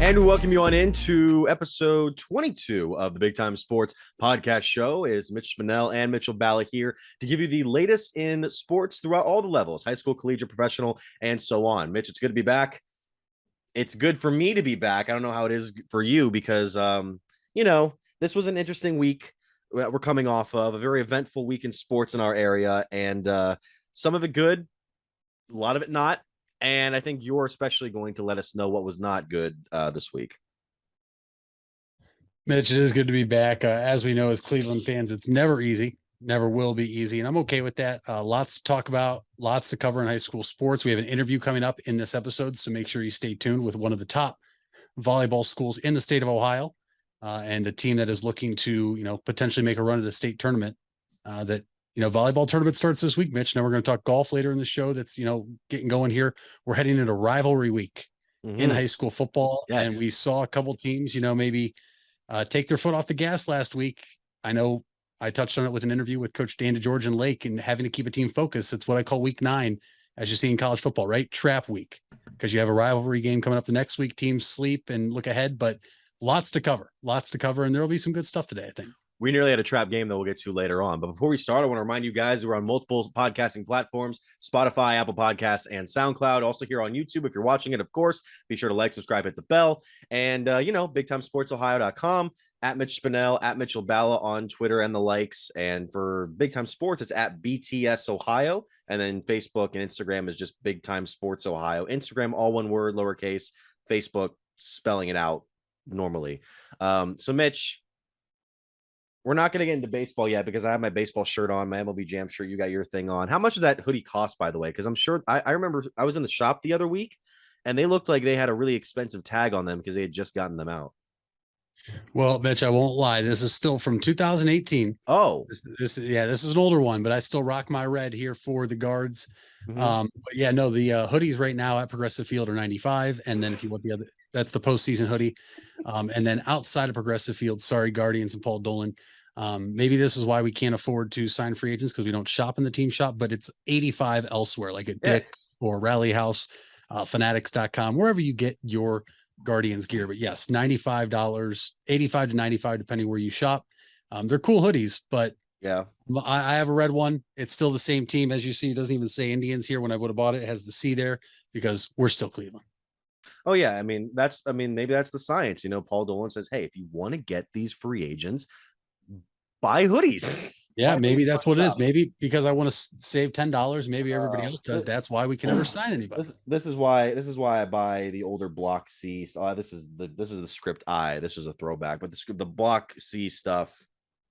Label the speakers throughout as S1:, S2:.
S1: And we welcome you on into episode 22 of the Big Time Sports Podcast Show. Is Mitch Spinell and Mitchell Balla here to give you the latest in sports throughout all the levels, high school, collegiate, professional, and so on. Mitch, it's good to be back. It's good for me to be back. I don't know how it is for you because, this was an interesting week that we're coming off of, a very eventful week in sports in our area, and some of it good, a lot of it not. And I think you're especially going to let us know what was not good this week.
S2: Mitch, it is good to be back. As we know, as Cleveland fans, it's never easy, never will be easy. And I'm okay with that. Lots to talk about, lots to cover in high school sports. We have an interview coming up in this episode, so make sure you stay tuned with one of the top volleyball schools in the state of Ohio and a team that is looking to, potentially make a run at a state tournament volleyball tournament starts this week, Mitch. Now we're going to talk golf later in the show. That's, getting going here. We're heading into rivalry week in high school football. Yes. And we saw a couple teams, maybe take their foot off the gas last week. I know I touched on it with an interview with Coach Dan DeGeorge and Lake and having to keep a team focused. It's what I call week 9, as you see in college football, right? Trap week, because you have a rivalry game coming up the next week. Teams sleep and look ahead, but lots to cover. And there will be some good stuff today, I think.
S1: We nearly had a trap game that we'll get to later on. But before we start, I want to remind you guys we're on multiple podcasting platforms, Spotify, Apple Podcasts, and SoundCloud. Also here on YouTube. If you're watching it, of course, be sure to like, subscribe, hit the bell. And, BigTimeSportsOhio.com, at Mitch Spinell, at Mitchell Balla on Twitter and the likes. And for Big Time Sports, it's at BTS Ohio. And then Facebook and Instagram is just Big Time Sports Ohio. Instagram, all one word, lowercase. Facebook, spelling it out normally. So, Mitch, we're not going to get into baseball yet because I have my baseball shirt on, my MLB Jam shirt. You got your thing on. How much did that hoodie cost, by the way? Because I'm sure I remember I was in the shop the other week and they looked like they had a really expensive tag on them because they had just gotten them out.
S2: Well, Mitch, I won't lie. This is still from 2018.
S1: Oh,
S2: this is an older one, but I still rock my red here for the guards.
S1: Mm-hmm.
S2: The hoodies right now at Progressive Field are $95. And then if you want the other, that's the postseason hoodie. And then outside of Progressive Field, sorry, Guardians and Paul Dolan. Maybe this is why we can't afford to sign free agents because we don't shop in the team shop, but it's $85 elsewhere, like at Dick or Rally House, fanatics.com, wherever you get your Guardians gear. But yes, $95, $85 to $95, depending where you shop. They're cool hoodies, but
S1: yeah,
S2: I have a red one. It's still the same team. As you see, it doesn't even say Indians here. When I would have bought it, it has the C there because we're still Cleveland.
S1: Oh yeah. Maybe that's the science. Paul Dolan says, hey, if you want to get these free agents, buy hoodies.
S2: Yeah, maybe that's what it is. Maybe because I want to save $10. Maybe everybody else does. That's why we can never sign anybody.
S1: This is why I buy the older Block C. This is the script I. This was a throwback, but the Block C stuff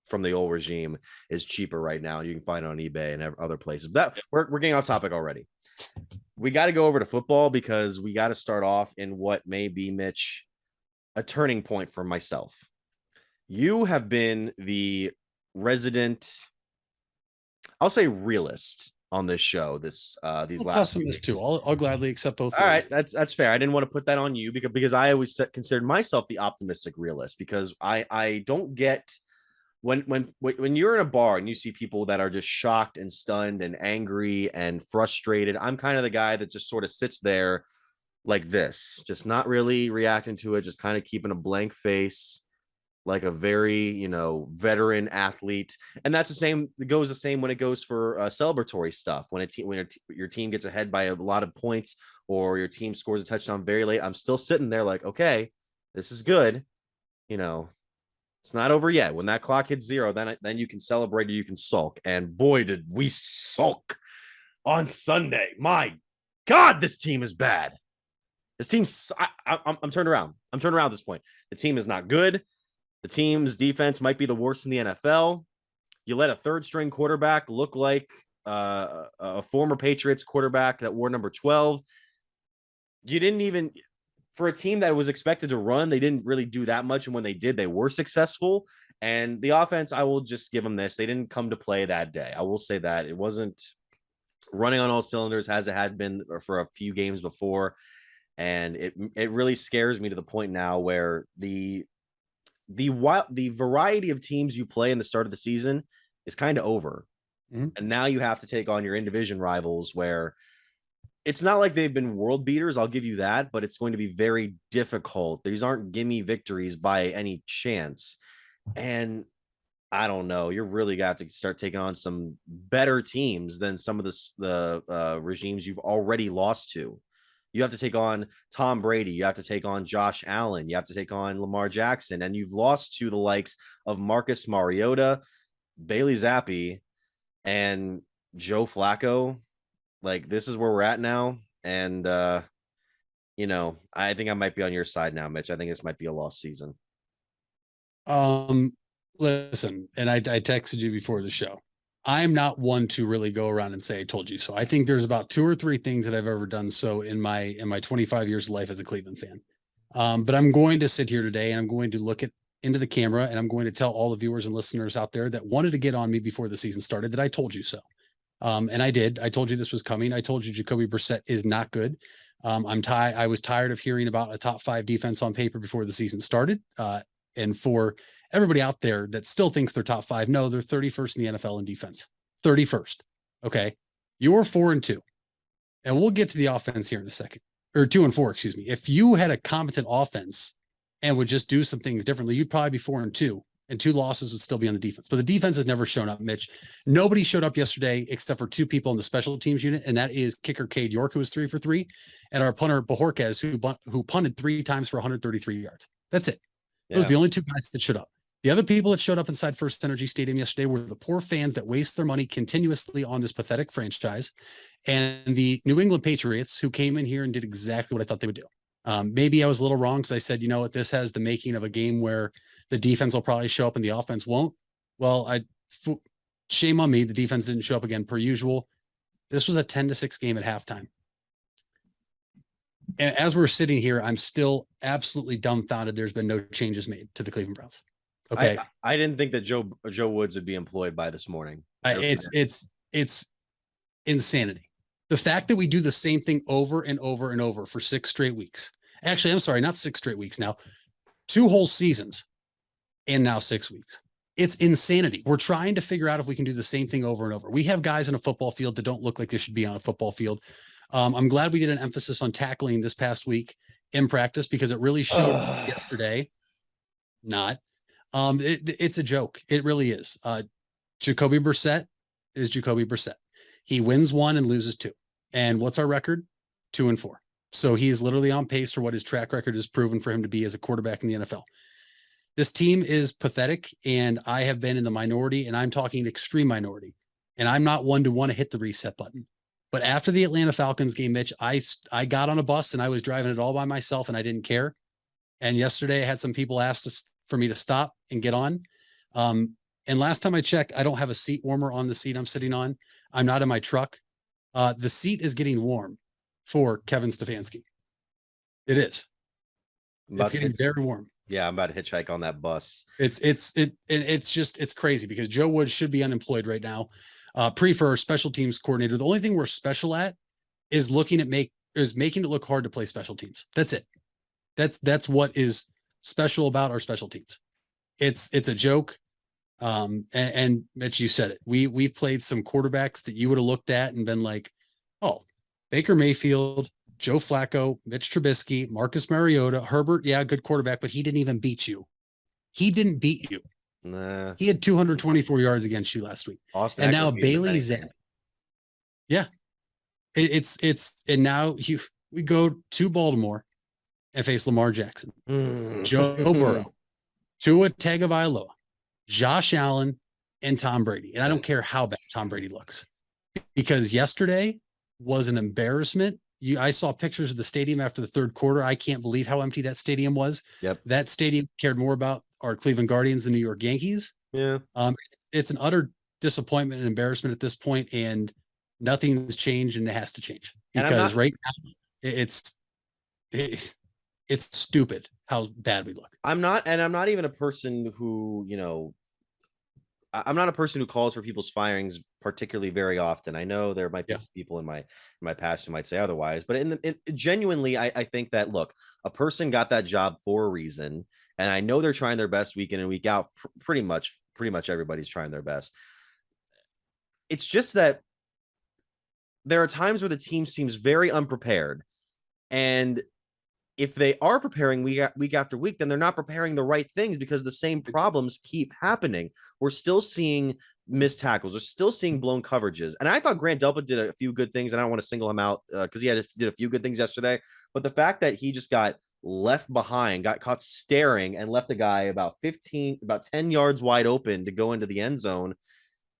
S1: from the old regime is cheaper right now. You can find it on eBay and other places. That we're getting off topic already. We got to go over to football because we got to start off in what may be, Mitch, a turning point for myself. You have been the resident, I'll say, realist on this show these last few weeks.
S2: Too. I'll gladly accept both.
S1: All right, that's fair. I didn't want to put that on you because I always considered myself the optimistic realist because I don't get when you're in a bar and you see people that are just shocked and stunned and angry and frustrated. I'm kind of the guy that just sort of sits there like this, just not really reacting to it, just kind of keeping a blank face, like a very, veteran athlete. And that's the same. It goes the same when it goes for celebratory stuff. When your team gets ahead by a lot of points or your team scores a touchdown very late, I'm still sitting there like, okay, this is good. It's not over yet. When that clock hits 0, then you can celebrate or you can sulk. And boy, did we sulk on Sunday. My God, this team is bad. This team's I'm turned around. I'm turned around at this point. The team is not good. The team's defense might be the worst in the NFL. You let a third-string quarterback look like a former Patriots quarterback that wore number 12. You didn't even, for a team that was expected to run, they didn't really do that much. And when they did, they were successful. And the offense, I will just give them this. They didn't come to play that day. I will say that. It wasn't running on all cylinders as it had been for a few games before. And it really scares me to the point now where the variety of teams you play in the start of the season is kind of over. Mm-hmm. And now you have to take on your in-division rivals where it's not like they've been world beaters. I'll give you that, but it's going to be very difficult. These aren't gimme victories by any chance. And I don't know. You're really got to start taking on some better teams than some of the regimes you've already lost to. You have to take on Tom Brady. You have to take on Josh Allen. You have to take on Lamar Jackson. And you've lost to the likes of Marcus Mariota, Bailey Zappi, and Joe Flacco. Like, this is where we're at now. And, I think I might be on your side now, Mitch. I think this might be a lost season.
S2: Listen, and I texted you before the show. I'm not one to really go around and say I told you so. I think there's about 2 or 3 things that I've ever done so in my 25 years of life as a Cleveland fan. But I'm going to sit here today and I'm going to look into the camera and I'm going to tell all the viewers and listeners out there that wanted to get on me before the season started that I told you so. And I did. I told you this was coming. I told you Jacoby Brissett is not good. I was tired of hearing about a top 5 defense on paper before the season started. And for everybody out there that still thinks they're top 5, no, they're 31st in the NFL in defense. 31st. Okay. You're 4-2. And we'll get to the offense here in a second. Or 2-4, excuse me. If you had a competent offense and would just do some things differently, you'd probably be 4-2. And 2 losses would still be on the defense. But the defense has never shown up, Mitch. Nobody showed up yesterday except for 2 people in the special teams unit, and that is kicker Cade York, who was 3 for 3, and our punter Bajorquez, who punted 3 times for 133 yards. That's it. Those are the only 2 guys that showed up. The other people that showed up inside First Energy Stadium yesterday were the poor fans that waste their money continuously on this pathetic franchise, and the New England Patriots, who came in here and did exactly what I thought they would do. Maybe I was a little wrong because I said, you know what, this has the making of a game where the defense will probably show up and the offense won't. Well, shame on me. The defense didn't show up again per usual. This was a 10-6 game at halftime. And as we're sitting here, I'm still absolutely dumbfounded. There's been no changes made to the Cleveland Browns. Okay.
S1: I didn't think that Joe Woods would be employed by this morning.
S2: It's insanity. The fact that we do the same thing over and over and over for 6 straight weeks. Actually, I'm sorry, not 6 straight weeks now. 2 whole seasons and now 6 weeks. It's insanity. We're trying to figure out if we can do the same thing over and over. We have guys in a football field that don't look like they should be on a football field. I'm glad we did an emphasis on tackling this past week in practice because it really showed yesterday. Not. It's a joke. It really is. Jacoby Brissett is Jacoby Brissett. He wins 1 and loses 2. And what's our record? 2-4. So he is literally on pace for what his track record has proven for him to be as a quarterback in the NFL. This team is pathetic, and I have been in the minority, and I'm talking extreme minority. And I'm not one to want to hit the reset button. But after the Atlanta Falcons game, Mitch, I got on a bus and I was driving it all by myself and I didn't care. And yesterday I had some people ask for me to stop and get on. And last time I checked, I don't have a seat warmer on the seat I'm sitting on. I'm not in my truck. The seat is getting warm for Kevin Stefanski. It is. It's getting very warm.
S1: Yeah, I'm about to hitchhike on that bus.
S2: It's crazy because Joe Woods should be unemployed right now. For special teams coordinator. The only thing we're special at is making it look hard to play special teams. That's it. That's what is special about our special teams. It's a joke. And Mitch, you said it. We've played some quarterbacks that you would have looked at and been like, oh, Baker Mayfield, Joe Flacco, Mitch Trubisky, Marcus Mariota, Herbert. Yeah, good quarterback, but he didn't even beat you. He didn't beat you.
S1: Nah.
S2: He had 224 yards against you last week.
S1: Austin
S2: and now Bailey Zappe. Yeah. And now we go to Baltimore and face Lamar Jackson, Joe Burrow, Tua Tagovailoa, Josh Allen, and Tom Brady. And I don't care how bad Tom Brady looks because yesterday was an embarrassment. I saw pictures of the stadium after the 3rd quarter. I can't believe how empty that stadium was.
S1: Yep.
S2: That stadium cared more about our Cleveland Guardians than New York Yankees.
S1: Yeah.
S2: It's an utter disappointment and embarrassment at this point, and nothing's changed, and it has to change because right now it's stupid how bad we look.
S1: I'm not even a person who, I'm not a person who calls for people's firings particularly very often. I know there might be people in my past who might say otherwise, but genuinely, I think that, look, a person got that job for a reason. And I know they're trying their best week in and week out. Pretty much everybody's trying their best. It's just that there are times where the team seems very unprepared. And if they are preparing week after week, then they're not preparing the right things because the same problems keep happening. We're still seeing missed tackles. We're still seeing blown coverages. And I thought Grant Delpit did a few good things, and I don't want to single him out because he did a few good things yesterday. But the fact that he just got left behind, got caught staring, and left a guy about 10 yards wide open to go into the end zone,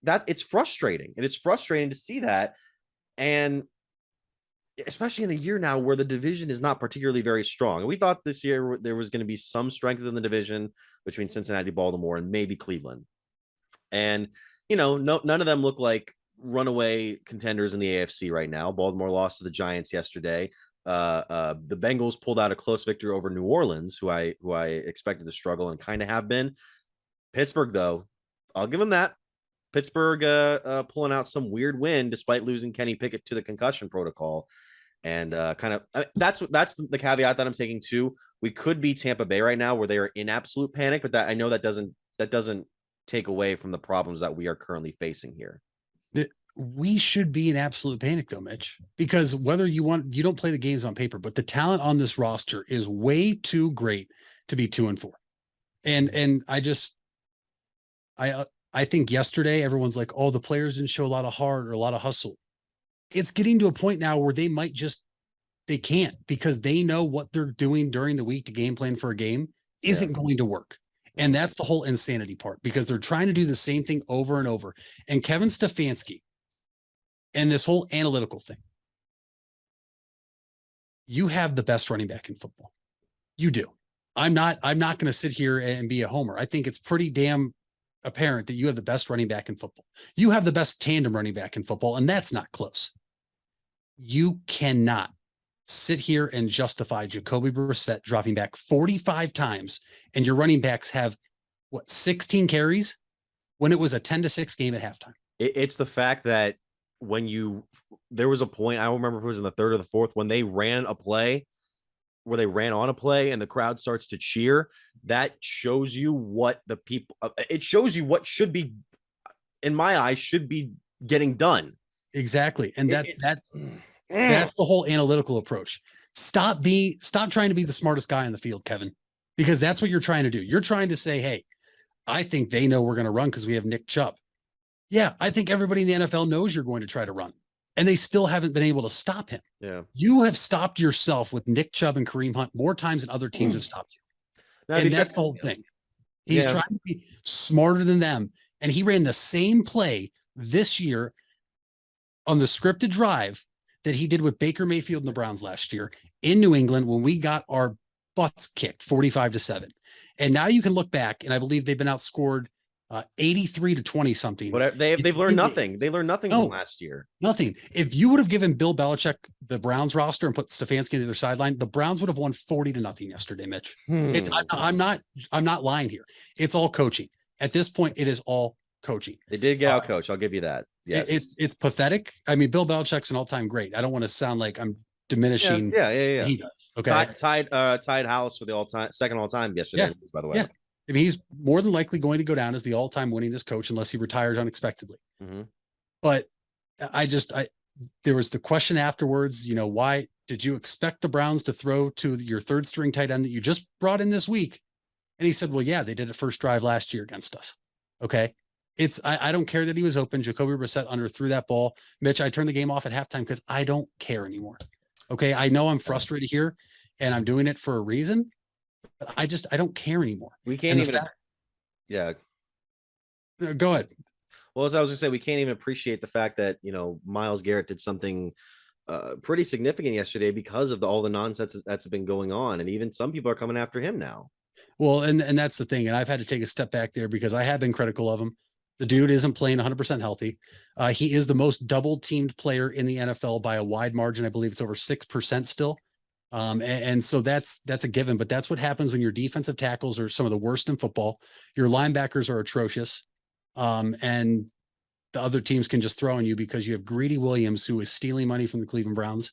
S1: that it's frustrating. It is frustrating to see that. And especially in a year now where the division is not particularly very strong. We thought this year there was going to be some strength in the division between Cincinnati, Baltimore, and maybe Cleveland. And, none of them look like runaway contenders in the AFC right now. Baltimore lost to the Giants yesterday. The Bengals pulled out a close victory over New Orleans, who I expected to struggle and kind of have been. Pittsburgh, though, I'll give them that. Pittsburgh pulling out some weird win despite losing Kenny Pickett to the concussion protocol. And that's the caveat that I'm taking too. We could be Tampa Bay right now where they are in absolute panic, but that I know that doesn't take away from the problems that we are currently facing here.
S2: We should be in absolute panic though, Mitch, because whether you don't play the games on paper, but the talent on this roster is way too great to be 2-4. And I think yesterday everyone's like, oh, the players didn't show a lot of heart or a lot of hustle. It's getting to a point now where they can't, because they know what they're doing during the week to game plan for a game isn't going to work. And that's the whole insanity part, because they're trying to do the same thing over and over. And Kevin Stefanski and this whole analytical thing, you have the best running back in football. You do. I'm not going to sit here and be a homer. I think it's pretty damn apparent that you have the best running back in football. You have the best tandem running back in football, and that's not close. You cannot sit here and justify Jacoby Brissett dropping back 45 times and your running backs have 16 carries when it was a 10-6 game at halftime.
S1: It's the fact that there was a point, I don't remember if it was in the third or the fourth, when they ran a play where they ran on a play and the crowd starts to cheer. That shows you what it shows you what should be, in my eyes, should be getting done.
S2: Exactly. And that's the whole analytical approach. Stop trying to be the smartest guy on the field, Kevin, because that's what you're trying to do. You're trying to say, hey, I think they know we're going to run because we have Nick Chubb. Yeah, I think everybody in the NFL knows you're going to try to run, and they still haven't been able to stop him.
S1: Yeah.
S2: You have stopped yourself with Nick Chubb and Kareem Hunt more times than other teams have stopped you. And that's the whole thing. He's trying to be smarter than them. And he ran the same play this year on the scripted drive that he did with Baker Mayfield and the Browns last year in New England when we got our butts kicked 45-7. And now you can look back, and I believe they've been outscored 83-20 something.
S1: But they've learned nothing. They learned nothing from last year.
S2: Nothing. If you would have given Bill Belichick the Browns roster and put Stefanski on the other sideline, the Browns would have won 40-0 yesterday, Mitch. I'm not lying here. It's all coaching. At this point, it is all coaching.
S1: They did get out coach. I'll give you that. Yes.
S2: It's pathetic. I mean, Bill Belichick's an all-time great. I don't want to sound like I'm diminishing.
S1: Yeah.
S2: He does. Okay.
S1: Tied House for the second all-time yesterday, by the way.
S2: Yeah. I mean, he's more than likely going to go down as the all-time winningest coach unless he retires unexpectedly.
S1: Mm-hmm.
S2: But there was the question afterwards, why did you expect the Browns to throw to your third string tight end that you just brought in this week? And he said, well, yeah, they did it first drive last year against us. Okay. I don't care that he was open. Jacoby Brissett underthrew that ball. Mitch, I turned the game off at halftime because I don't care anymore. Okay. I know I'm frustrated here and I'm doing it for a reason, but I don't care anymore.
S1: We can't even.
S2: Go ahead.
S1: Well, as I was going to say, we can't even appreciate the fact that, Myles Garrett did something pretty significant yesterday because of all the nonsense that's been going on. And even some people are coming after him now.
S2: Well, and that's the thing. And I've had to take a step back there because I have been critical of him. The dude isn't playing 100% healthy. He is the most double teamed player in the NFL by a wide margin. I believe it's over 6% still. And so that's a given, but that's what happens when your defensive tackles are some of the worst in football. Your linebackers are atrocious. And the other teams can just throw on you because you have Greedy Williams, who is stealing money from the Cleveland Browns.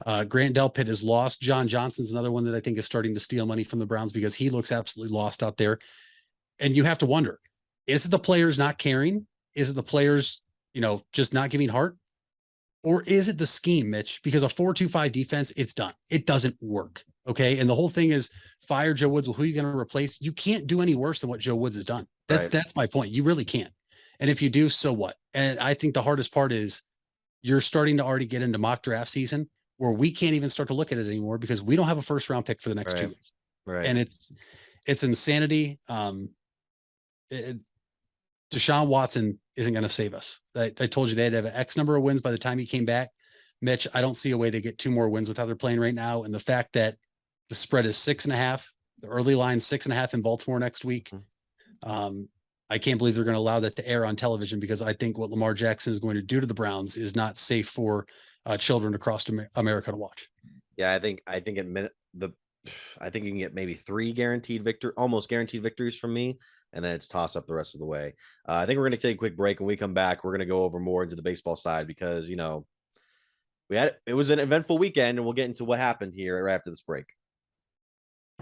S2: Grant Delpit is lost. John Johnson's another one that I think is starting to steal money from the Browns because he looks absolutely lost out there. And you have to wonder, is it the players not caring? Is it the players, just not giving heart? Or is it the scheme, Mitch? Because a 4-2-5 defense, it's done. It doesn't work. Okay. And the whole thing is fire Joe Woods. Well, who are you going to replace? You can't do any worse than what Joe Woods has done. That's my point. You really can't. And if you do, so what? And I think the hardest part is you're starting to already get into mock draft season where we can't even start to look at it anymore because we don't have a first round pick for the next 2 years.
S1: Right.
S2: And it's insanity. Deshaun Watson isn't going to save us. I told you they had to have an X number of wins by the time he came back. Mitch, I don't see a way to get 2 more wins with how they're playing right now. And the fact that the spread is 6.5, the early line 6.5 in Baltimore next week. I can't believe they're going to allow that to air on television because I think what Lamar Jackson is going to do to the Browns is not safe for children across America to watch.
S1: Yeah, I think I think you can get maybe 3 almost guaranteed victories from me, and then it's toss up the rest of the way. I think we're going to take a quick break. When we come back, we're going to go over more into the baseball side because it was an eventful weekend, and we'll get into what happened here right after this break.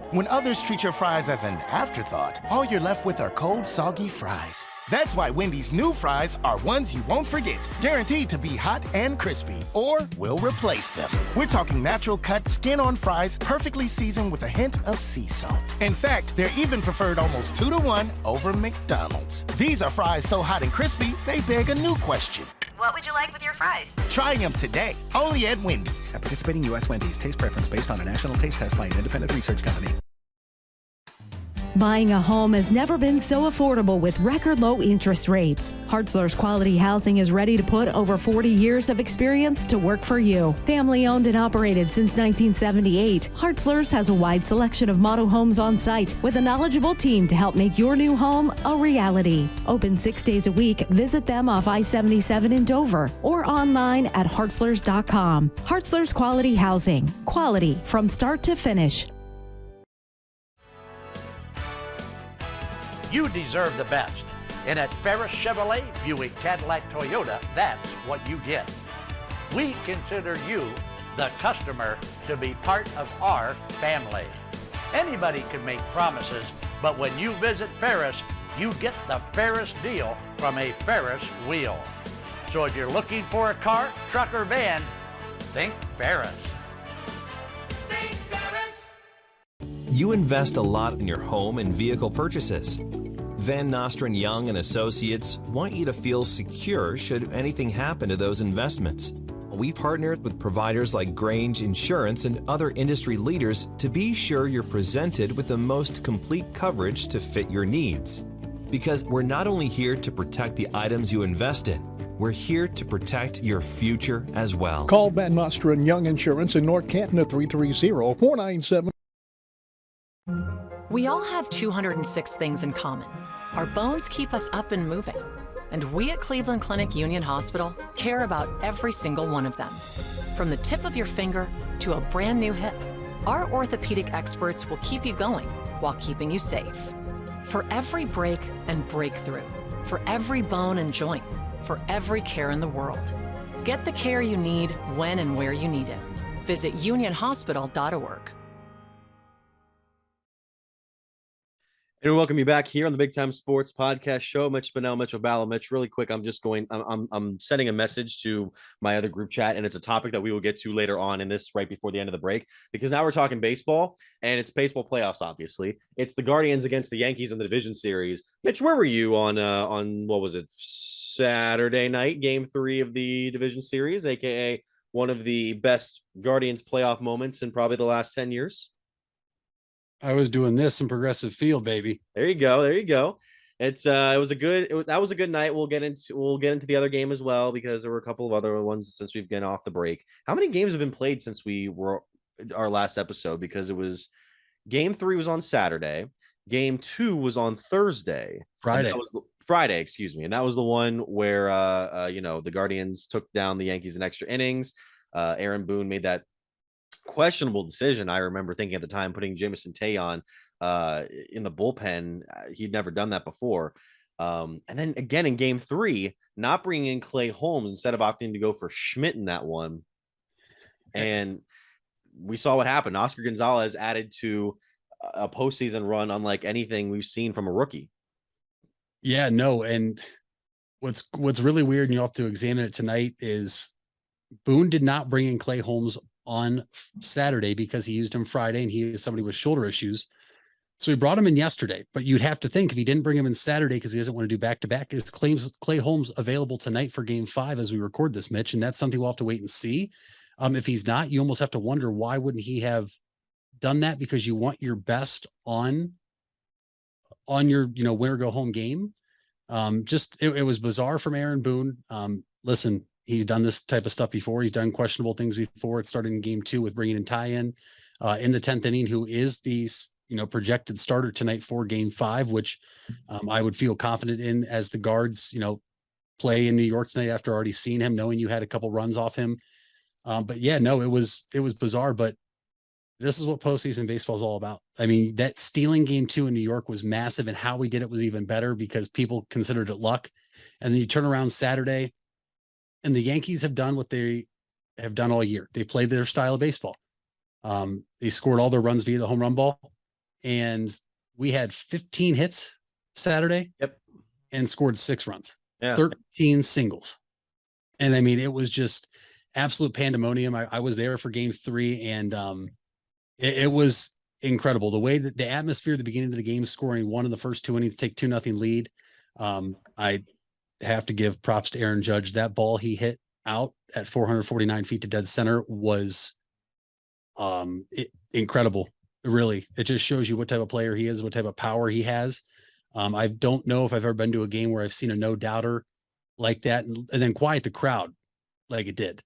S3: When others treat your fries as an afterthought, all you're left with are cold, soggy fries. That's why Wendy's new fries are ones you won't forget, guaranteed to be hot and crispy, or we'll replace them. We're talking natural cut, skin-on fries, perfectly seasoned with a hint of sea salt. In fact, they're even preferred almost 2-to-1 over McDonald's. These are fries so hot and crispy, they beg a new question.
S4: What would you like with your fries?
S3: Try them today, only at Wendy's.
S5: At participating U.S. Wendy's, taste preference based on a national taste test by an independent research company.
S6: Buying a home has never been so affordable with record low interest rates. Hartzler's Quality Housing is ready to put over 40 years of experience to work for you. Family owned and operated since 1978, Hartzler's has a wide selection of model homes on site with a knowledgeable team to help make your new home a reality. Open 6 days a week, visit them off I-77 in Dover or online at hartzlers.com. Hartzler's Quality Housing. Quality from start to finish.
S7: You deserve the best. And at Ferris Chevrolet, Buick, Cadillac, Toyota, that's what you get. We consider you, the customer, to be part of our family. Anybody can make promises, but when you visit Ferris, you get the Ferris deal from a Ferris wheel. So if you're looking for a car, truck, or van, think Ferris.
S8: Think Ferris.
S9: You invest a lot in your home and vehicle purchases. Van Nostrand Young and Associates want you to feel secure should anything happen to those investments. We partnered with providers like Grange Insurance and other industry leaders to be sure you're presented with the most complete coverage to fit your needs. Because we're not only here to protect the items you invest in, we're here to protect your future as well.
S10: Call Van Nostrand Young Insurance in North Canton at 330-497.
S11: We all have 206 things in common. Our bones keep us up and moving. And we at Cleveland Clinic Union Hospital care about every single one of them. From the tip of your finger to a brand new hip, our orthopedic experts will keep you going while keeping you safe. For every break and breakthrough, for every bone and joint, for every care in the world. Get the care you need when and where you need it. Visit unionhospital.org.
S1: And we welcome you back here on the Big Time Sports Podcast Show. Mitch Spinell, Mitch O'Balla. Mitch, really quick, I'm sending a message to my other group chat, and it's a topic that we will get to later on in this, right before the end of the break, because now we're talking baseball, and it's baseball playoffs, obviously. It's the Guardians against the Yankees in the division series. Mitch, where were you on what was it, Saturday night, game 3 of the division series, aka one of the best Guardians playoff moments in probably the last 10 years?
S2: I was doing this in Progressive Field, baby.
S1: There you go. That was a good night. We'll get into the other game as well, because there were a couple of other ones since we've gotten off the break. How many games have been played since we were our last episode? Because it was game 3 was on Saturday. Game 2 was on Thursday. Friday, excuse me. And that was the one where the Guardians took down the Yankees in extra innings. Aaron Boone made that questionable decision. I remember thinking at the time, putting Jameson Taillon in the bullpen. He'd never done that before. And then again in game 3, not bringing in Clay Holmes instead of opting to go for Schmidt in that one. And we saw what happened. Oscar Gonzalez added to a postseason run unlike anything we've seen from a rookie. Yeah, no.
S2: And what's really weird, and you'll have to examine it tonight, is Boone did not bring in Clay Holmes on Saturday because he used him Friday and he is somebody with shoulder issues. So he brought him in yesterday, but you'd have to think if he didn't bring him in Saturday because he doesn't want to do back-to-back, is Clay Holmes available tonight for game 5 as we record this, Mitch? And that's something we'll have to wait and see. If he's not, you almost have to wonder why wouldn't he have done that, because you want your best on your, win or go home game. It was bizarre from Aaron Boone. Listen, he's done this type of stuff before. He's done questionable things before. It started in game 2 with bringing in Ty in the 10th inning, who is the projected starter tonight for game 5, which I would feel confident in as the guards, play in New York tonight after already seeing him, knowing you had a couple runs off him. But yeah, no, it was bizarre, but this is what postseason baseball is all about. I mean, that stealing game 2 in New York was massive, and how we did it was even better because people considered it luck. And then you turn around Saturday and the Yankees have done what they have done all year. They played their style of baseball. They scored all their runs via the home run ball, and we had 15 hits Saturday.
S1: Yep.
S2: And scored 6 runs,
S1: yeah.
S2: 13 singles. And I mean, it was just absolute pandemonium. I was there for game 3, and it was incredible. The way that the atmosphere at the beginning of the game, scoring 1 in the first 2 innings, take 2-0 lead. I have to give props to Aaron Judge. That ball he hit out at 449 feet to dead center was incredible. Really, it just shows you what type of player he is, what type of power he has. I don't know if I've ever been to a game where I've seen a no doubter like that and then quiet the crowd like it did.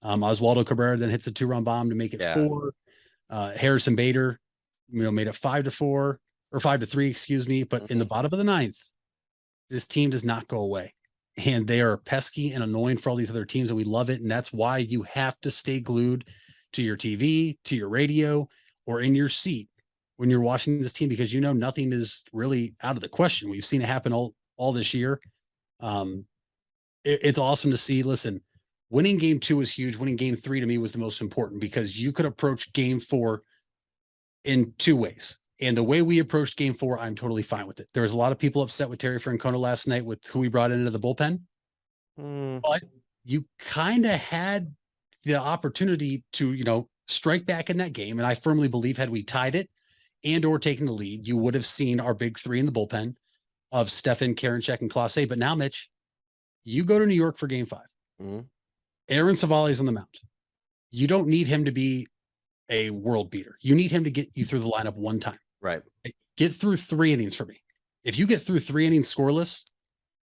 S2: Oswaldo Cabrera then hits a 2-run bomb to make it 4. Harrison Bader, made it 5-4 or 5-3, excuse me. But in the bottom of the 9th, this team does not go away, and they are pesky and annoying for all these other teams, and we love it. And that's why you have to stay glued to your TV, to your radio, or in your seat when you're watching this team, because nothing is really out of the question. We've seen it happen all this year. It's awesome to see. Listen, winning game 2 was huge. Winning game 3 to me was the most important, because you could approach game 4 in 2 ways. And the way we approached game 4, I'm totally fine with it. There was a lot of people upset with Terry Francona last night with who we brought into the bullpen. But you kind of had the opportunity to, strike back in that game. And I firmly believe had we tied it and or taken the lead, you would have seen our big 3 in the bullpen of Stefan, Karinchak, and Clase. But now, Mitch, you go to New York for game 5. Aaron Savali is on the mound. You don't need him to be a world beater. You need him to get you through the lineup one time.
S1: Right.
S2: Get through 3 innings for me. If you get through 3 innings scoreless,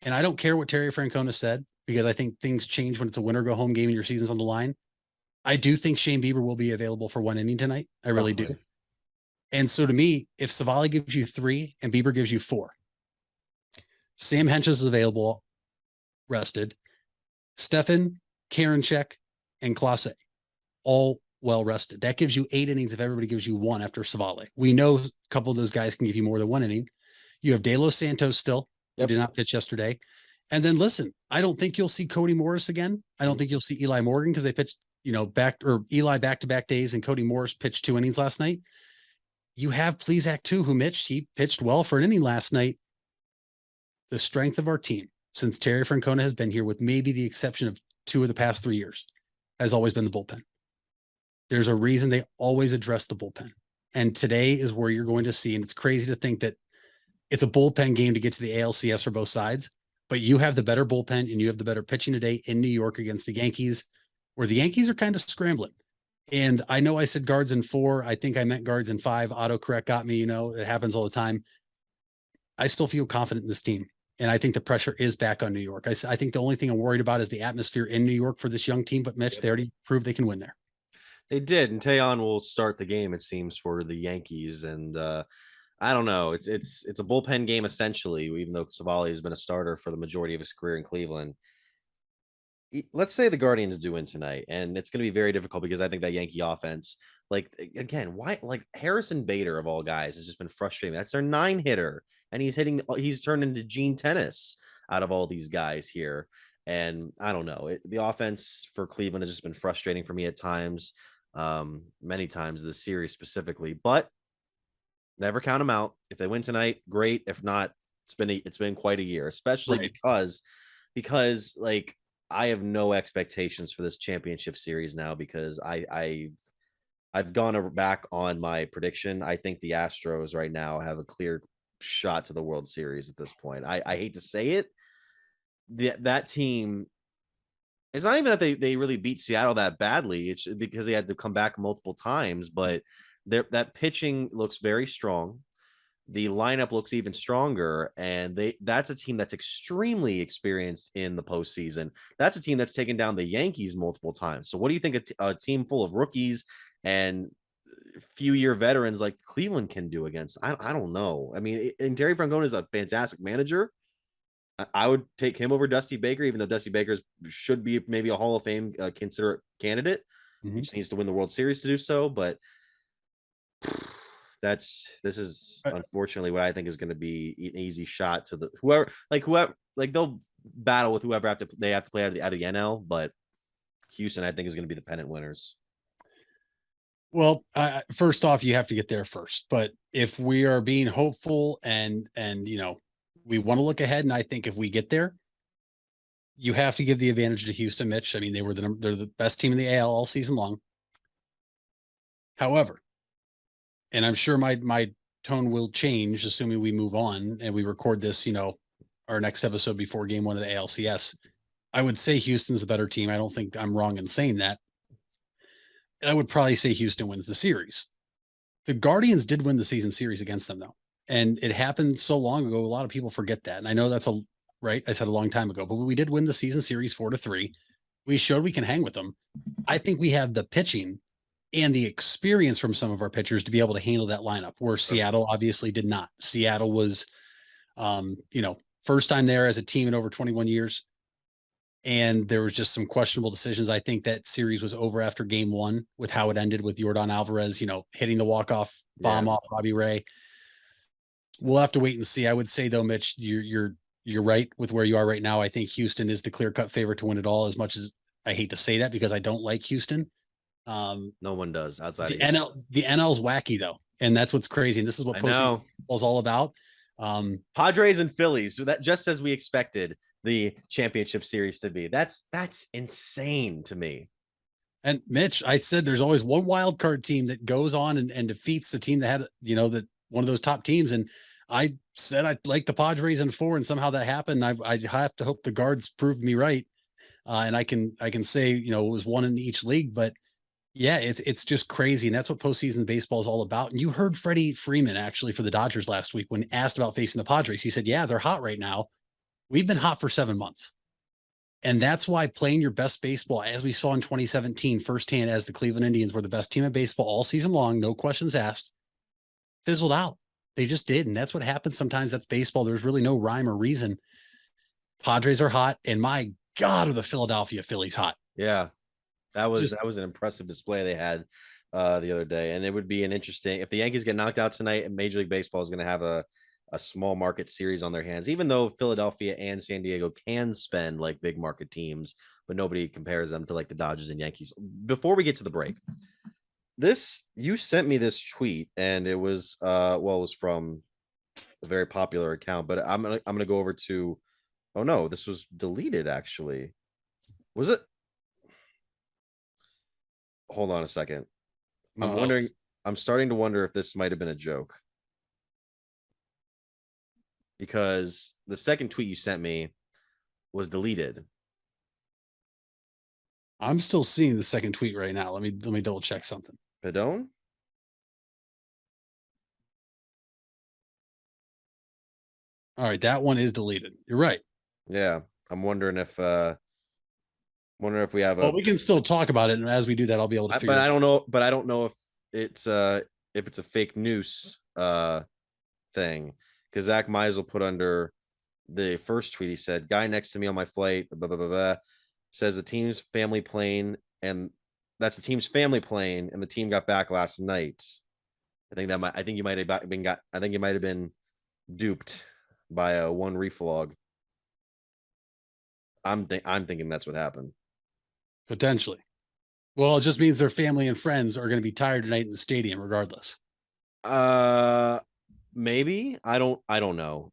S2: and I don't care what Terry Francona said, because I think things change when it's a win or go home game and your season's on the line. I do think Shane Bieber will be available for 1 inning tonight. I really do. And so to me, if Savali gives you 3 and Bieber gives you 4, Sam Henches is available, rested. Stefan, Karinchak, and Clase, all well rested. That gives you 8 innings if everybody gives you 1 after Savali. We know a couple of those guys can give you more than 1 inning. You have De Los Santos still, who did not pitch yesterday. And then listen, I don't think you'll see Cody Morris again. I don't think you'll see Eli Morgan, because they pitched, Eli back-to-back days, and Cody Morris pitched 2 innings last night. You have Plesac too, who he pitched well for an inning last night. The strength of our team since Terry Francona has been here, with maybe the exception of 2 of the past 3 years, has always been the bullpen. There's a reason they always address the bullpen. And today is where you're going to see, and it's crazy to think that it's a bullpen game to get to the ALCS for both sides, but you have the better bullpen and you have the better pitching today in New York against the Yankees, where the Yankees are kind of scrambling. And I know I said guards in 4. I think I meant guards in 5. Autocorrect got me, it happens all the time. I still feel confident in this team. And I think the pressure is back on New York. I think the only thing I'm worried about is the atmosphere in New York for this young team. But Mitch, they already proved they can win there.
S1: They did. And Tayon will start the game, it seems, for the Yankees. And I don't know. It's a bullpen game, essentially, even though Savali has been a starter for the majority of his career in Cleveland. Let's say the Guardians do win tonight, and it's going to be very difficult, because I think that Yankee offense, Harrison Bader of all guys has just been frustrating. That's their 9-hitter, and he's turned into Gene Tennis out of all these guys here. And I don't know, the offense for Cleveland has just been frustrating for me at times, many times this series specifically, but never count them out. If they win tonight, great. If not, it's been quite a year, especially because I have no expectations for this championship series now because I've gone back on my prediction. I think the Astros right now have a clear shot to the World Series at this point. I hate to say it. That team, it's not even that they really beat Seattle that badly. It's because they had to come back multiple times, but that pitching looks very strong. The lineup looks even stronger, and that's a team that's extremely experienced in the postseason. That's a team that's taken down the Yankees multiple times. So what do you think a team full of rookies and few year veterans like Cleveland can do against? I don't know. I mean, and Terry Francona is a fantastic manager. I would take him over Dusty Baker, even though Dusty Baker should be maybe a Hall of Fame considerate candidate. He just needs to win the World Series to do so. But this is unfortunately what I think is going to be an easy shot to the whoever they'll battle with whoever they have to play out of the NL. But Houston, I think, is going to be the pennant winners.
S2: Well, first off, you have to get there first. But if we are being hopeful and we want to look ahead, and I think if we get there, you have to give the advantage to Houston, Mitch. I mean, they're the best team in the AL all season long. However, and I'm sure my tone will change, assuming we move on and we record this, our next episode before game 1 of the ALCS. I would say Houston's the better team. I don't think I'm wrong in saying that. I would probably say Houston wins the series. The Guardians did win the season series against them, though. And it happened so long ago. A lot of people forget that. And I know that's right. I said a long time ago, but we did win the season series 4-3. We showed we can hang with them. I think we have the pitching and the experience from some of our pitchers to be able to handle that lineup, where Seattle obviously did not. Seattle was, first time there as a team in over 21 years. And there was just some questionable decisions. I think that series was over after game 1 with how it ended with Yordan Alvarez, hitting the walk-off bomb off Robbie Ray. We'll have to wait and see. I would say though, Mitch, you're right with where you are right now. I think Houston is the clear-cut favorite to win it all, as much as I hate to say that because I don't like Houston.
S1: No one does outside
S2: of NL. The NL's wacky though. And that's what's crazy. And this is what postseason is all about.
S1: Padres and Phillies. So that just as we expected the championship series to be. That's insane to me.
S2: And Mitch, I said there's always one wild card team that goes on and defeats the team that had, that one of those top teams. And I said I'd like the Padres in 4, and somehow that happened. I have to hope the Guards proved me right. And I can say, it was one in each league, but yeah, it's just crazy. And that's what postseason baseball is all about. And you heard Freddie Freeman actually for the Dodgers last week when asked about facing the Padres. He said, yeah, they're hot right now. We've been hot for 7 months. And that's why playing your best baseball, as we saw in 2017 firsthand, as the Cleveland Indians were the best team of baseball all season long, no questions asked, fizzled out. They just did. And that's what happens sometimes. That's baseball. There's really no rhyme or reason. Padres are hot. And my God, are the Philadelphia Phillies hot.
S1: Yeah. That was an impressive display they had the other day. And it would be an interesting, if the Yankees get knocked out tonight, and Major League Baseball is going to have a small market series on their hands, even though Philadelphia and San Diego can spend like big market teams, but nobody compares them to like the Dodgers and Yankees. Before we get to the break, you sent me this tweet, and it was it was from a very popular account, but I'm gonna go over to, oh no, this was deleted actually. Was it? Hold on a second. I'm starting to wonder if this might have been a joke. Because the second tweet you sent me was deleted.
S2: I'm still seeing the second tweet right now. Let me double check something.
S1: Padone?
S2: All right, that one is deleted. You're right.
S1: Yeah, I'm wondering if we have
S2: Well, we can still talk about it, and as we do that, I'll be able to figure.
S1: But I don't know. But I don't know if it's a fake news thing. Because Zach Meisel put under the first tweet, he said, guy next to me on my flight, blah, blah, blah, blah, says the team's family plane, and that's the team's family plane, and the team got back last night. I think you might have been duped by a one reflog. I'm thinking that's what happened.
S2: Potentially. Well, it just means their family and friends are going to be tired tonight in the stadium regardless.
S1: Maybe. I don't know.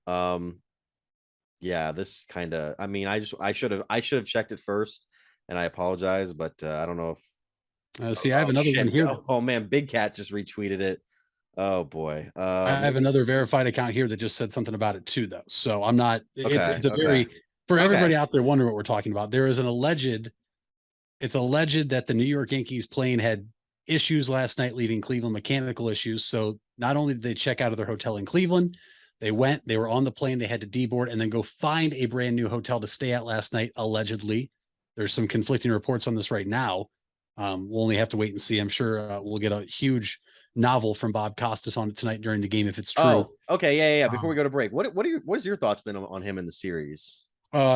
S1: Yeah, this kind of. I mean, I should have checked it first, and I apologize, but I don't know if.
S2: See, I have another one
S1: Shit.
S2: here.
S1: Oh man, Big Cat just retweeted it. Oh boy.
S2: I have another verified account here that just said something about it too, though. So I'm not. It's a very for everybody out there wondering what we're talking about. There is an alleged. It's alleged that the New York Yankees plane had issues last night, leaving Cleveland, mechanical issues. So not only did they check out of their hotel in Cleveland, they were on the plane, they had to deboard and then go find a brand new hotel to stay at last night, allegedly. There's some conflicting reports on this right now. We'll only have to wait and see. I'm sure we'll get a huge novel from Bob Costas on it tonight during the game if it's true.
S1: Oh, okay, yeah. Before we go to break, what's your thoughts been on him in the series?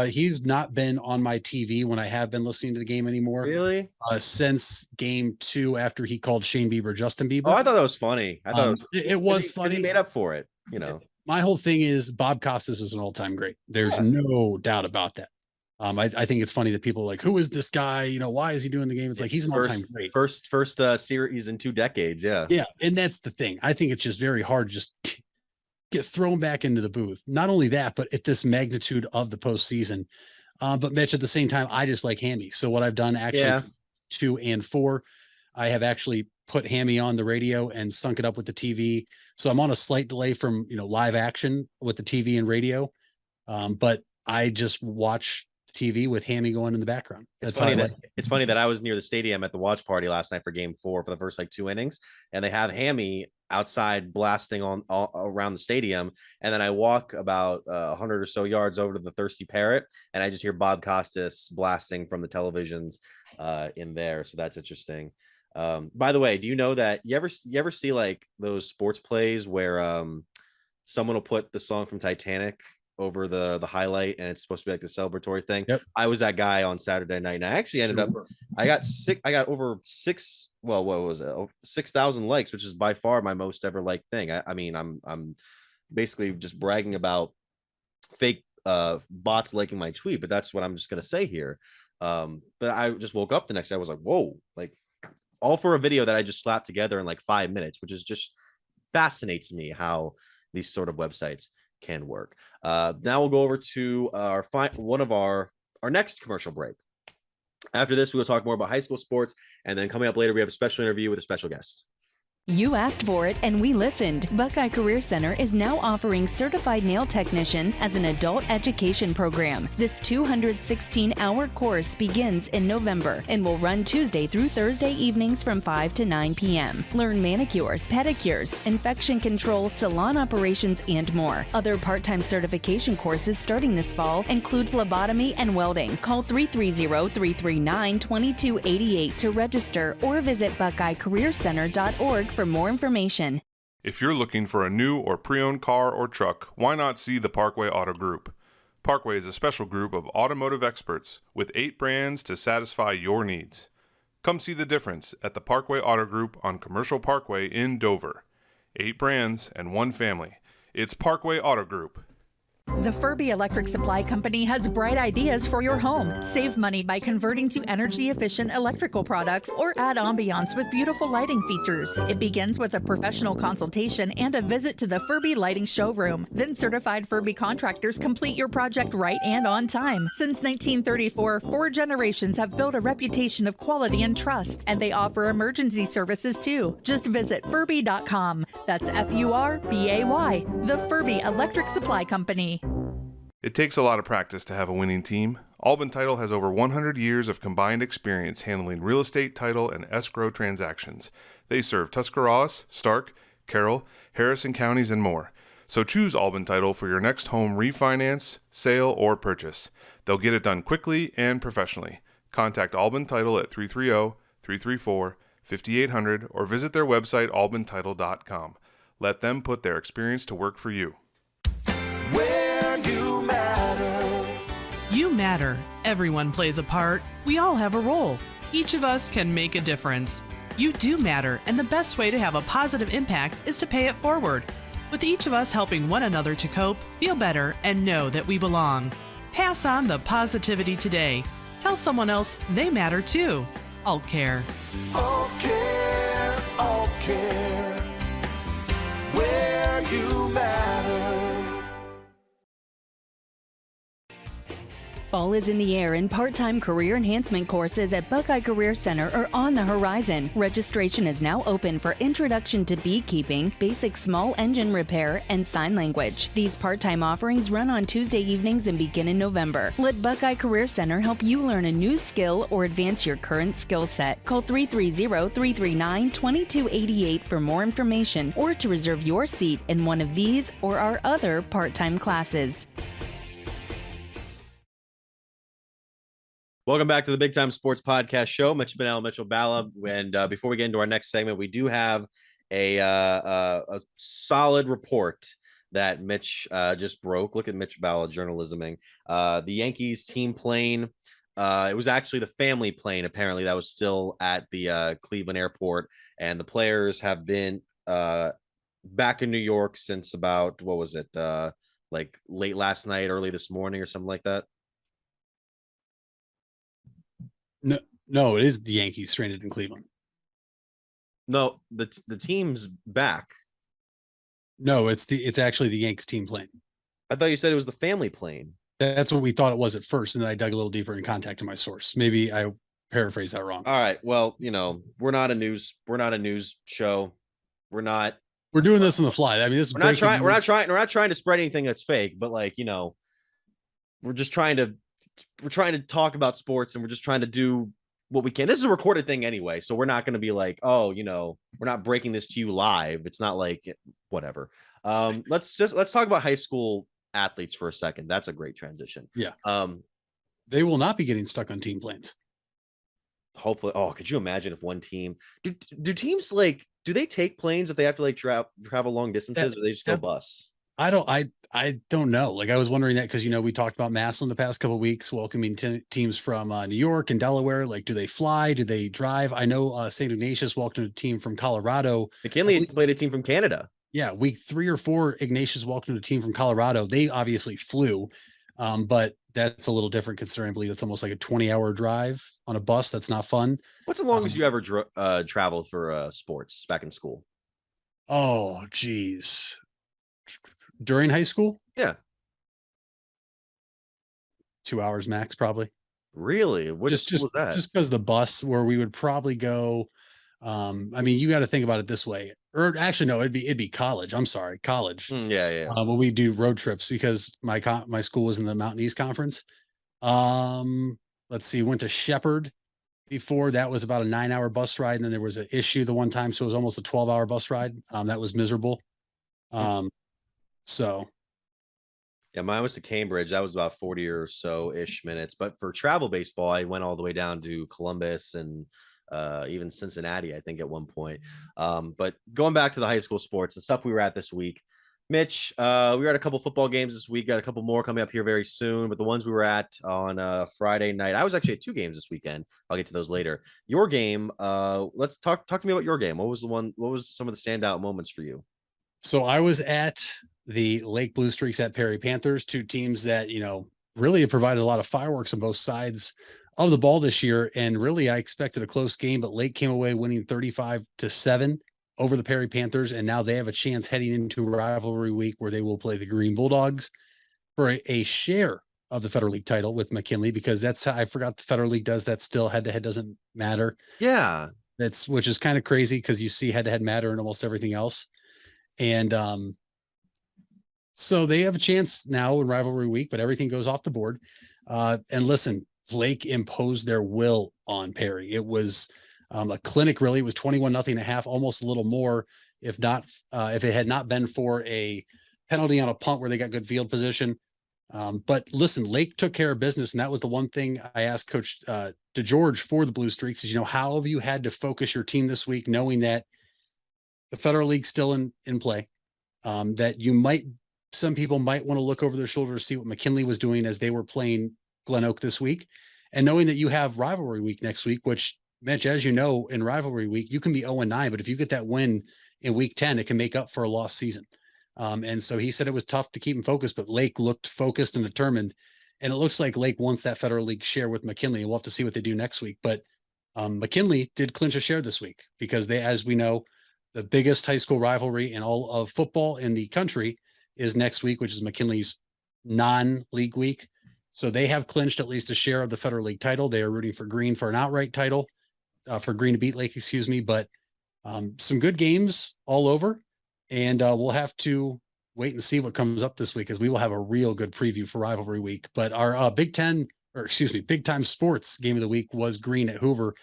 S2: He's not been on my TV when I have been listening to the game anymore.
S1: Really?
S2: Since game 2, after he called Shane Bieber Justin Bieber.
S1: Oh, I thought that was funny. I thought
S2: it was funny.
S1: He made up for it.
S2: My whole thing is Bob Costas is an all-time great. There's no doubt about that. I think it's funny that people are like, who is this guy? Why is he doing the game? It's like he's an all-time great.
S1: First series in 2 decades. Yeah.
S2: Yeah, and that's the thing. I think it's just very hard to just get thrown back into the booth. Not only that, but at this magnitude of the postseason. But Mitch, at the same time, I just like Hammy. So what I've done actually 2 and 4, I have actually put Hammy on the radio and sunk it up with the TV. So I'm on a slight delay from live action with the TV and radio. But I just watch TV with Hammy going in the background.
S1: It's funny that I was near the stadium at the watch party last night for game 4 for the first 2 innings, and they have Hammy outside blasting all around the stadium, and then I walk about 100 or so yards over to the Thirsty Parrot, and I just hear Bob Costas blasting from the televisions in there. So that's interesting. By the way, do you know that you ever see like those sports plays where someone will put the song from Titanic over the highlight and it's supposed to be like the celebratory thing?
S2: Yep.
S1: I was that guy on Saturday night, and I actually ended up I got over 6,000 likes, which is by far my most ever liked thing. I mean, I'm basically just bragging about fake bots liking my tweet, but that's what I'm just gonna say here. But I just woke up the next day, I was like, whoa, like all for a video that I just slapped together in like 5 minutes, which is just fascinates me how these sort of websites can work. Now we'll go over to our next commercial break. After this, we'll talk more about high school sports, and then coming up later, we have a special interview with a special guest.
S4: You asked for it and we listened. Buckeye Career Center is now offering Certified Nail Technician as an adult education program. This 216-hour course begins in November and will run Tuesday through Thursday evenings from 5 to 9 p.m. Learn manicures, pedicures, infection control, salon operations, and more. Other part-time certification courses starting this fall include phlebotomy and welding. Call 330-339-2288 to register or visit BuckeyeCareerCenter.org for more information.
S12: If you're looking for a new or pre-owned car or truck, why not see the Parkway Auto Group? Parkway is a special group of automotive experts with 8 brands to satisfy your needs. Come see the difference at the Parkway Auto Group on Commercial Parkway in Dover. 8 brands and 1 family. It's Parkway Auto Group.
S13: The Furby Electric Supply Company has bright ideas for your home. Save money by converting to energy-efficient electrical products or add ambiance with beautiful lighting features. It begins with a professional consultation and a visit to the Furby Lighting Showroom. Then certified Furby contractors complete your project right and on time. Since 1934, 4 generations have built a reputation of quality and trust, and they offer emergency services too. Just visit Furby.com. That's F-U-R-B-A-Y. The Furby Electric Supply Company.
S12: It takes a lot of practice to have a winning team. Albin Title has over 100 years of combined experience handling real estate, title, and escrow transactions. They serve Tuscarawas, Stark, Carroll, Harrison counties, and more. So choose Albin Title for your next home refinance, sale, or purchase. They'll get it done quickly and professionally. Contact Albin Title at 330-334-5800 or visit their website albintitle.com. Let them put their experience to work for you.
S14: You matter. Everyone plays a part. We all have a role. Each of us can make a difference. You do matter, and the best way to have a positive impact is to pay it forward. With each of us helping one another to cope, feel better, and know that we belong. Pass on the positivity today. Tell someone else they matter too. Alt Care.
S8: Alt Care, Alt Care. Where you matter.
S4: Fall is in the air and part-time career enhancement courses at Buckeye Career Center are on the horizon. Registration is now open for Introduction to Beekeeping, Basic Small Engine Repair, and Sign Language. These part-time offerings run on Tuesday evenings and begin in November. Let Buckeye Career Center help you learn a new skill or advance your current skill set. Call 330-339-2288 for more information or to reserve your seat in one of these or our other part-time classes.
S1: Welcome back to the Big Time Sports Podcast Show. Mitch Benell, Mitchell Bala. And before we get into our next segment, we do have a solid report that Mitch just broke. Look at Mitch Bala journalisming. The Yankees team plane. It was actually the family plane, apparently, that was still at the Cleveland airport. And the players have been back in New York since about, what was it? Like late last night, early this morning or something like that.
S2: No, it is the Yankees stranded in Cleveland.
S1: No, the team's back.
S2: No, it's actually the Yankees team plane.
S1: I thought you said it was the family plane.
S2: That's what we thought it was at first, and then I dug a little deeper and contacted my source. Maybe I paraphrased that wrong.
S1: All right. Well, we're not a news show. We're
S2: doing this on the fly. I mean, this is
S1: we're not trying to spread anything that's fake, but we're just trying to talk about sports, and we're just trying to do what we can. This is a recorded thing anyway, so we're not going to be like, we're not breaking this to you live. It's not like whatever. Let's talk about high school athletes for a second. That's a great transition.
S2: Yeah. They will not be getting stuck on team planes.
S1: Hopefully. Oh, could you imagine if one team do teams do they take planes if they have to travel long distances, or they just go bus?
S2: I don't know. I was wondering that because, we talked about Massillon the past couple of weeks, welcoming teams from New York and Delaware. Do they fly? Do they drive? I know St. Ignatius welcomed a team from Colorado.
S1: McKinley played a team from Canada.
S2: Yeah. Week 3 or 4, Ignatius welcomed a team from Colorado. They obviously flew, but that's a little different considering I believe it's almost like a 20-hour drive on a bus. That's not fun.
S1: What's the longest you ever traveled for sports back in school?
S2: Oh, geez. During high school?
S1: Yeah.
S2: 2 hours max, probably.
S1: Really? What was that?
S2: Just because the bus where we would probably go. You got to think about it this way. Or actually, no, it'd be college. I'm sorry, college.
S1: Yeah.
S2: When we do road trips, because my school was in the Mountain East Conference. Let's see, went to Shepherd before. That was about a 9-hour bus ride, and then there was an issue the one time, so it was almost a 12-hour bus ride. That was miserable. So
S1: yeah, mine was to Cambridge. That was about 40 or so ish minutes. But for travel baseball, I went all the way down to Columbus and even Cincinnati, I think, at one point. But going back to the high school sports and stuff we were at this week, Mitch, we were at a couple football games this week. Got a couple more coming up here very soon. But the ones we were at on Friday night, I was actually at 2 games this weekend. I'll get to those later. Your game, let's talk to me about your game. What was some of the standout moments for you?
S2: So I was at the Lake Blue Streaks at Perry Panthers, 2 teams that, really have provided a lot of fireworks on both sides of the ball this year. And really, I expected a close game, but Lake came away winning 35-7 over the Perry Panthers. And now they have a chance heading into rivalry week where they will play the Green Bulldogs for a share of the Federal League title with McKinley, because that's how I forgot the Federal League does that still. Head-to-head doesn't matter.
S1: Yeah.
S2: Which is kind of crazy because you see head-to-head matter in almost everything else. And so they have a chance now in rivalry week, but everything goes off the board. And listen, Lake imposed their will on Perry. It was a clinic, really. It was 21-0.5, almost a little more, if it had not been for a penalty on a punt where they got good field position. But listen, Lake took care of business, and that was the one thing I asked Coach DeGeorge for the Blue Streaks is, how have you had to focus your team this week, knowing that the Federal League's still in play, that some people might want to look over their shoulder to see what McKinley was doing as they were playing Glen Oak this week, and knowing that you have rivalry week next week, which, Mitch, as you know, in rivalry week, you can be 0-9, but if you get that win in week 10, it can make up for a lost season. And so he said it was tough to keep him focused, but Lake looked focused and determined. And it looks like Lake wants that Federal League share with McKinley, and we'll have to see what they do next week. But McKinley did clinch a share this week because they, as we know, the biggest high school rivalry in all of football in the country is next week, which is McKinley's non-league week. So they have clinched at least a share of the Federal League title. They are rooting for Green for an outright title, for Green to beat Lake, excuse me. But some good games all over. And we'll have to wait and see what comes up this week, as we will have a real good preview for rivalry week. But our Big Time sports game of the week was Green at Hoover,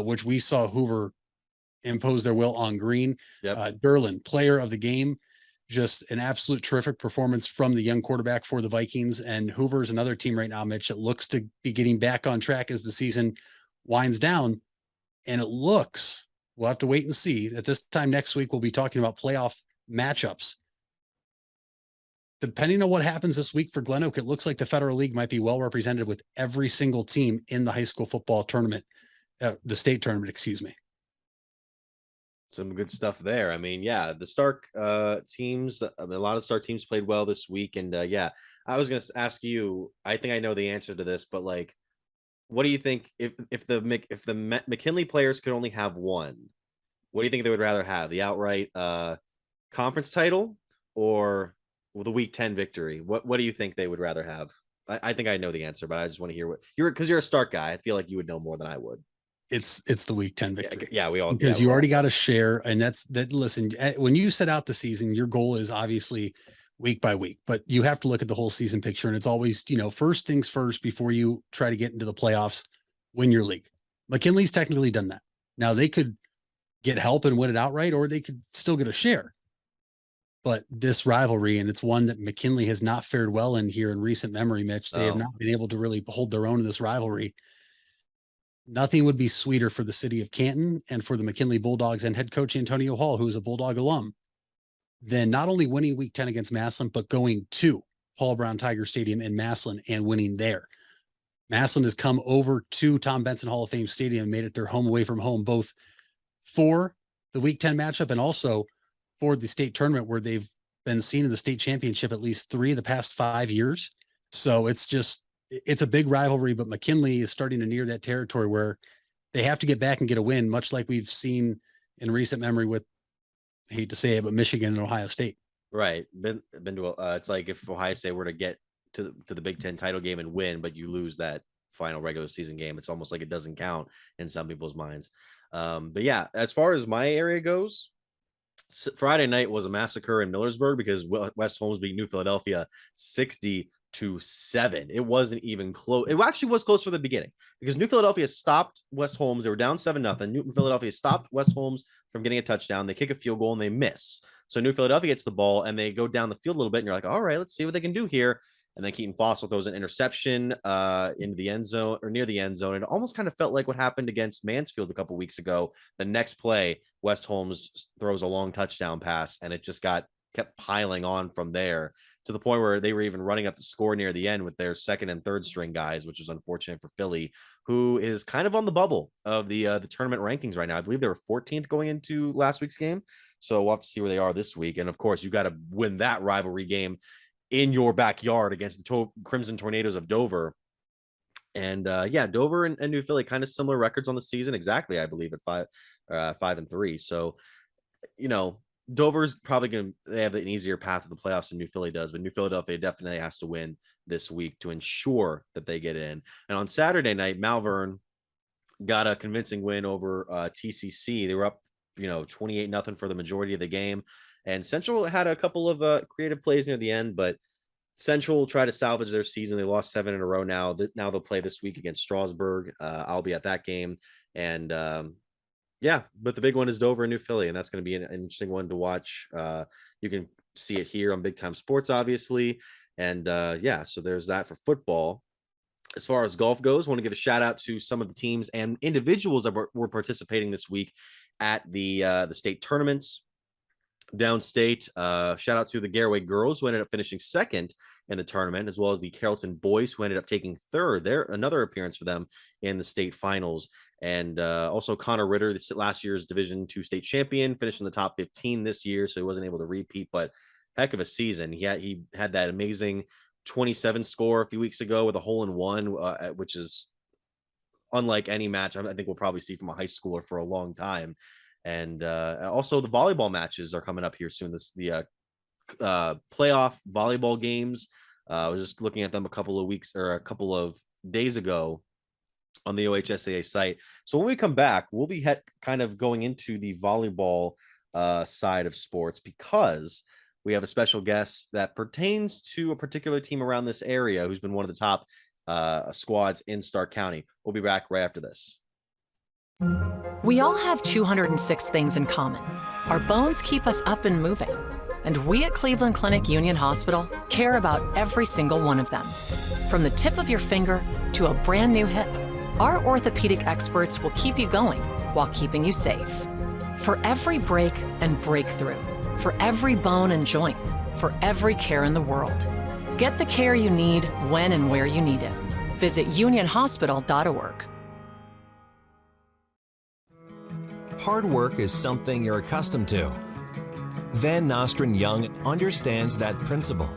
S2: which we saw Hoover impose their will on Green. Derlin, player of the game, just an absolute terrific performance from the young quarterback for the Vikings. And Hoover is another team right now, Mitch, that looks to be getting back on track as the season winds down. And it looks, we'll have to wait and see. At this time next week, we'll be talking about playoff matchups. Depending on what happens this week for Glen Oak, it looks like the Federal League might be well represented with every single team in the high school football tournament, the state tournament, excuse me.
S1: Some good stuff there. I mean, yeah, the Stark teams, a lot of Stark teams played well this week. And yeah, I was going to ask you, I think I know the answer to this, but like, what do you think if the McKinley players could only have one? What do you think they would rather have? The outright conference title or the Week 10 victory? What do you think they would rather have? I think I know the answer, but I just want to hear what because you're a Stark guy. I feel like you would know more than I would.
S2: It's the Week 10 victory.
S1: Yeah, we all,
S2: because you already got a share. And listen, when you set out the season, your goal is obviously week by week, but you have to look at the whole season picture. And it's always, first things first before you try to get into the playoffs, win your league. McKinley's technically done that. Now they could get help and win it outright, or they could still get a share. But this rivalry, and it's one that McKinley has not fared well in here in recent memory, Mitch. They have not been able to really hold their own in this rivalry. Nothing would be sweeter for the city of Canton and for the McKinley Bulldogs and head coach Antonio Hall, who is a Bulldog alum, than not only winning Week 10 against Massillon, but going to Paul Brown Tiger Stadium in Massillon and winning there. Massillon has come over to Tom Benson Hall of Fame Stadium and made it their home away from home, both for the Week 10 matchup and also for the state tournament, where they've been seen in the state championship at least 3 of the past 5 years. So it's a big rivalry, but McKinley is starting to near that territory where they have to get back and get a win, much like we've seen in recent memory with, I hate to say it, but Michigan and Ohio State.
S1: Right. Been to it's like if Ohio State were to get to the Big Ten title game and win, but you lose that final regular season game, it's almost like it doesn't count in some people's minds. But yeah, as far as my area goes, Friday night was a massacre in Millersburg because West Holmes beat New Philadelphia 60-7. It wasn't even close. It actually was close for the beginning because New Philadelphia stopped West Holmes. They were down 7-0. New Philadelphia stopped West Holmes from getting a touchdown. They kick a field goal and they miss. So New Philadelphia gets the ball and they go down the field a little bit. And you're like, all right, let's see what they can do here. And then Keaton Fossil throws an interception into the end zone or near the end zone. It almost kind of felt like what happened against Mansfield a couple of weeks ago. The next play, West Holmes throws a long touchdown pass, and it just kept piling on from there to the point where they were even running up the score near the end with their second and third string guys, which was unfortunate for Philly, who is kind of on the bubble of the tournament rankings right now. I believe they were 14th going into last week's game. So we'll have to see where they are this week. And of course, you got to win that rivalry game in your backyard against the Crimson Tornadoes of Dover. And yeah, Dover and New Philly, kind of similar records on the season. Exactly. I believe at 5-3. So, Dover's probably they have an easier path to the playoffs than New Philly does, but New Philadelphia definitely has to win this week to ensure that they get in. And on Saturday night, Malvern got a convincing win over TCC. They were up, 28-0 for the majority of the game. And Central had a couple of creative plays near the end, but Central will try to salvage their season. They lost 7 in a row now. Now they'll play this week against Strasburg. I'll be at that game. And yeah, but the big one is Dover and New Philly, and that's going to be an interesting one to watch. You can see it here on Big Time Sports, obviously. And yeah, so there's that for football. As far as golf goes, I want to give a shout out to some of the teams and individuals that were participating this week at the state tournaments downstate. Shout out to the Garaway girls, who ended up finishing second in the tournament, as well as the Carrollton boys, who ended up taking third. There, another appearance for them in the state finals. And also Connor Ritter, last year's Division II state champion, finished in the top 15 this year, so he wasn't able to repeat, but heck of a season. He had that amazing 27 score a few weeks ago with a hole-in-one, which is unlike any match I think we'll probably see from a high schooler for a long time. And also the volleyball matches are coming up here soon. The playoff volleyball games I was just looking at them a couple of days ago on the OHSAA site. So when we come back, we'll be kind of going into the volleyball side of sports, because we have a special guest that pertains to a particular team around this area who's been one of the top squads in Stark County. We'll be back right after this.
S11: We all have 206 things in common. Our bones keep us up and moving. And we at Cleveland Clinic Union Hospital care about every single one of them. From the tip of your finger to a brand new hip, our orthopedic experts will keep you going while keeping you safe. For every break and breakthrough, for every bone and joint, for every care in the world. Get the care you need when and where you need it. Visit unionhospital.org.
S9: Hard work is something you're accustomed to. Van Nostrand Young understands that principle.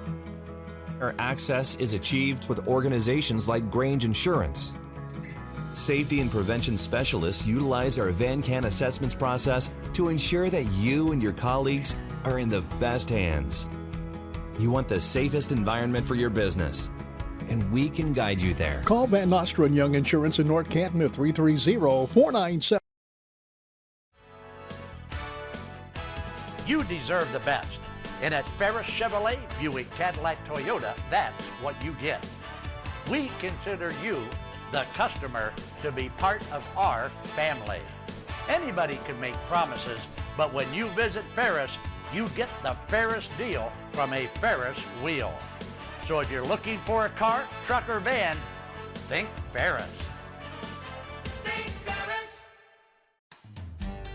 S9: Our access is achieved with organizations like Grange Insurance. Safety and prevention specialists utilize our VanCan assessments process to ensure that you and your colleagues are in the best hands. You want the safest environment for your business, and we can guide you there.
S10: Call Van Nostrand Young Insurance in North Canton at 330-497.
S7: You deserve the best. And at Ferris Chevrolet, Buick, Cadillac, Toyota, that's what you get. We consider you, the customer, to be part of our family. Anybody can make promises, but when you visit Ferris, you get the Ferris deal from a Ferris wheel. So if you're looking for a car, truck, or van, think Ferris.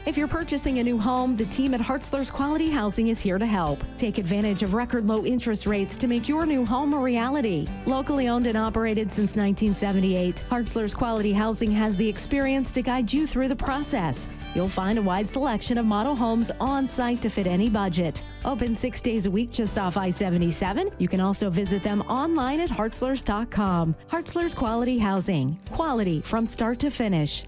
S6: If you're purchasing a new home, the team at Hartzler's Quality Housing is here to help. Take advantage of record low interest rates to make your new home a reality. Locally owned and operated since 1978, Hartzler's Quality Housing has the experience to guide you through the process. You'll find a wide selection of model homes on site to fit any budget. Open 6 days a week just off I-77. You can also visit them online at hartzlers.com. Hartzler's Quality Housing. Quality from start to finish.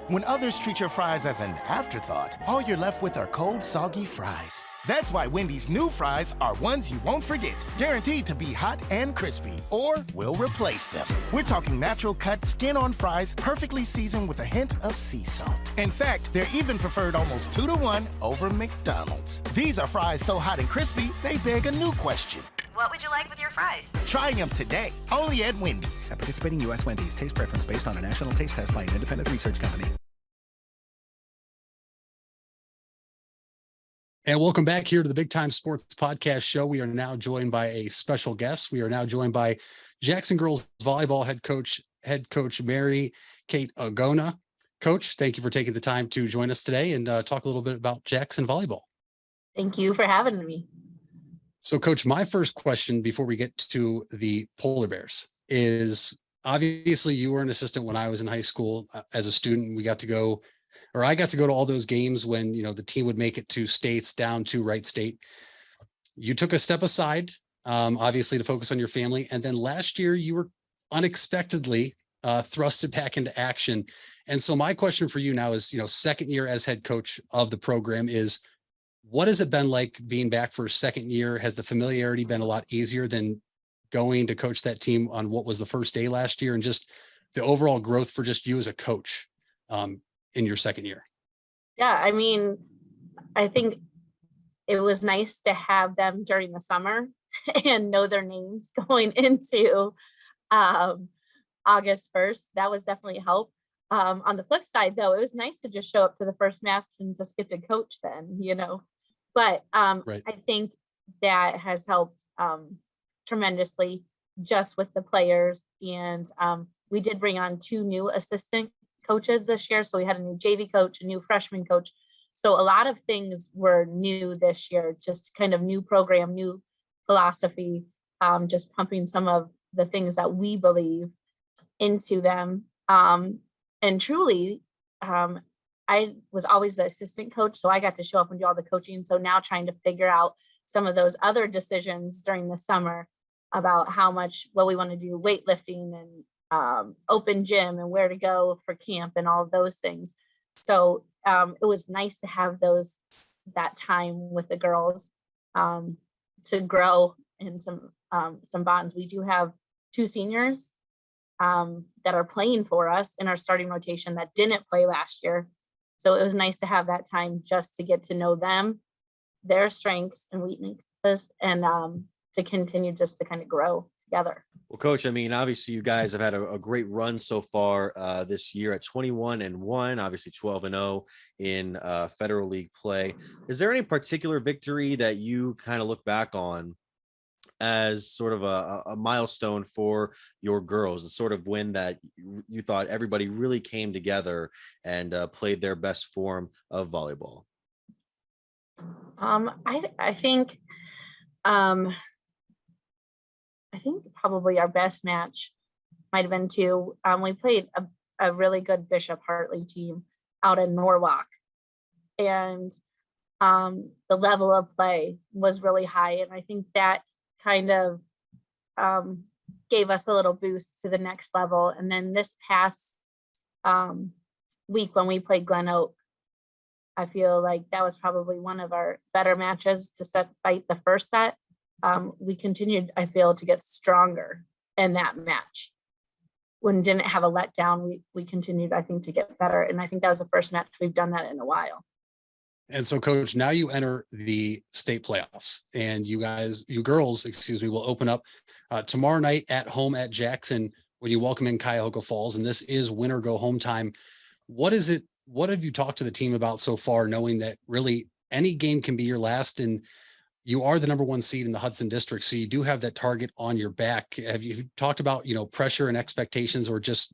S3: When others treat your fries as an afterthought, all you're left with are cold, soggy fries. That's why Wendy's new fries are ones you won't forget, guaranteed to be hot and crispy, or we'll replace them. We're talking natural cut, skin-on fries, perfectly seasoned with a hint of sea salt. In fact, they're even preferred almost 2-to-1 over McDonald's. These are fries so hot and crispy, they beg a new question.
S15: What would you like with your fries?
S3: Try them today, only at Wendy's.
S5: At participating U.S. Wendy's, taste preference based on a national taste test by an independent research company.
S2: And welcome back here to the Big Time Sports Podcast Show. We are now joined by a special guest. We are now joined by Jackson Girls Volleyball head coach Mary Kate Agora. Coach, thank you for taking the time to join us today and talk a little bit about Jackson Volleyball.
S15: Thank you for having me.
S2: So, Coach, my first question before we get to the Polar Bears is, obviously you were an assistant when I was in high school. As a student, I got to go to all those games when, the team would make it to states, down to Wright State. You took a step aside, obviously to focus on your family. And then last year you were unexpectedly thrusted back into action. And so my question for you now is, second year as head coach of the program is, what has it been like being back for a second year? Has the familiarity been a lot easier than going to coach that team on what was the first day last year, and just the overall growth for just you as a coach in your second year?
S15: Yeah, I mean, I think it was nice to have them during the summer and know their names going into August 1st. That was definitely a help. On the flip side, though, it was nice to just show up to the first match and just get to coach then, But
S2: Right.
S15: I think that has helped tremendously just with the players. And we did bring on 2 new assistant coaches this year. So we had a new JV coach, a new freshman coach. So a lot of things were new this year, just kind of new program, new philosophy, just pumping some of the things that we believe into them. And truly, I was always the assistant coach, so I got to show up and do all the coaching. So now trying to figure out some of those other decisions during the summer about what we want to do, weightlifting and open gym and where to go for camp and all of those things. So it was nice to have that time with the girls to grow and some bonds. We do have 2 seniors that are playing for us in our starting rotation that didn't play last year. So it was nice to have that time just to get to know them, their strengths and weaknesses, and to continue just to kind of grow together.
S1: Well, Coach, I mean, obviously you guys have had a great run so far this year at 21-1, obviously 12-0 in Federal League play. Is there any particular victory that you kind of look back on as sort of a milestone for your girls, the sort of win that you thought everybody really came together and played their best form of volleyball?
S15: I think probably our best match might have been 2. We played a really good Bishop Hartley team out in Norwalk, and the level of play was really high, and I think that kind of gave us a little boost to the next level. And then this past week when we played Glen Oak, I feel like that was probably one of our better matches to fight the first set. We continued, I feel, to get stronger in that match. When didn't have a letdown, we continued, I think, to get better. And I think that was the first match we've done that in a while.
S2: And so, Coach, now you enter the state playoffs, and you girls, will open up tomorrow night at home at Jackson when you welcome in Cuyahoga Falls. And this is win or go home time. What have you talked to the team about so far, knowing that really any game can be your last, and you are the number 1 seed in the Hudson District, so you do have that target on your back? Have you talked about, pressure and expectations, or just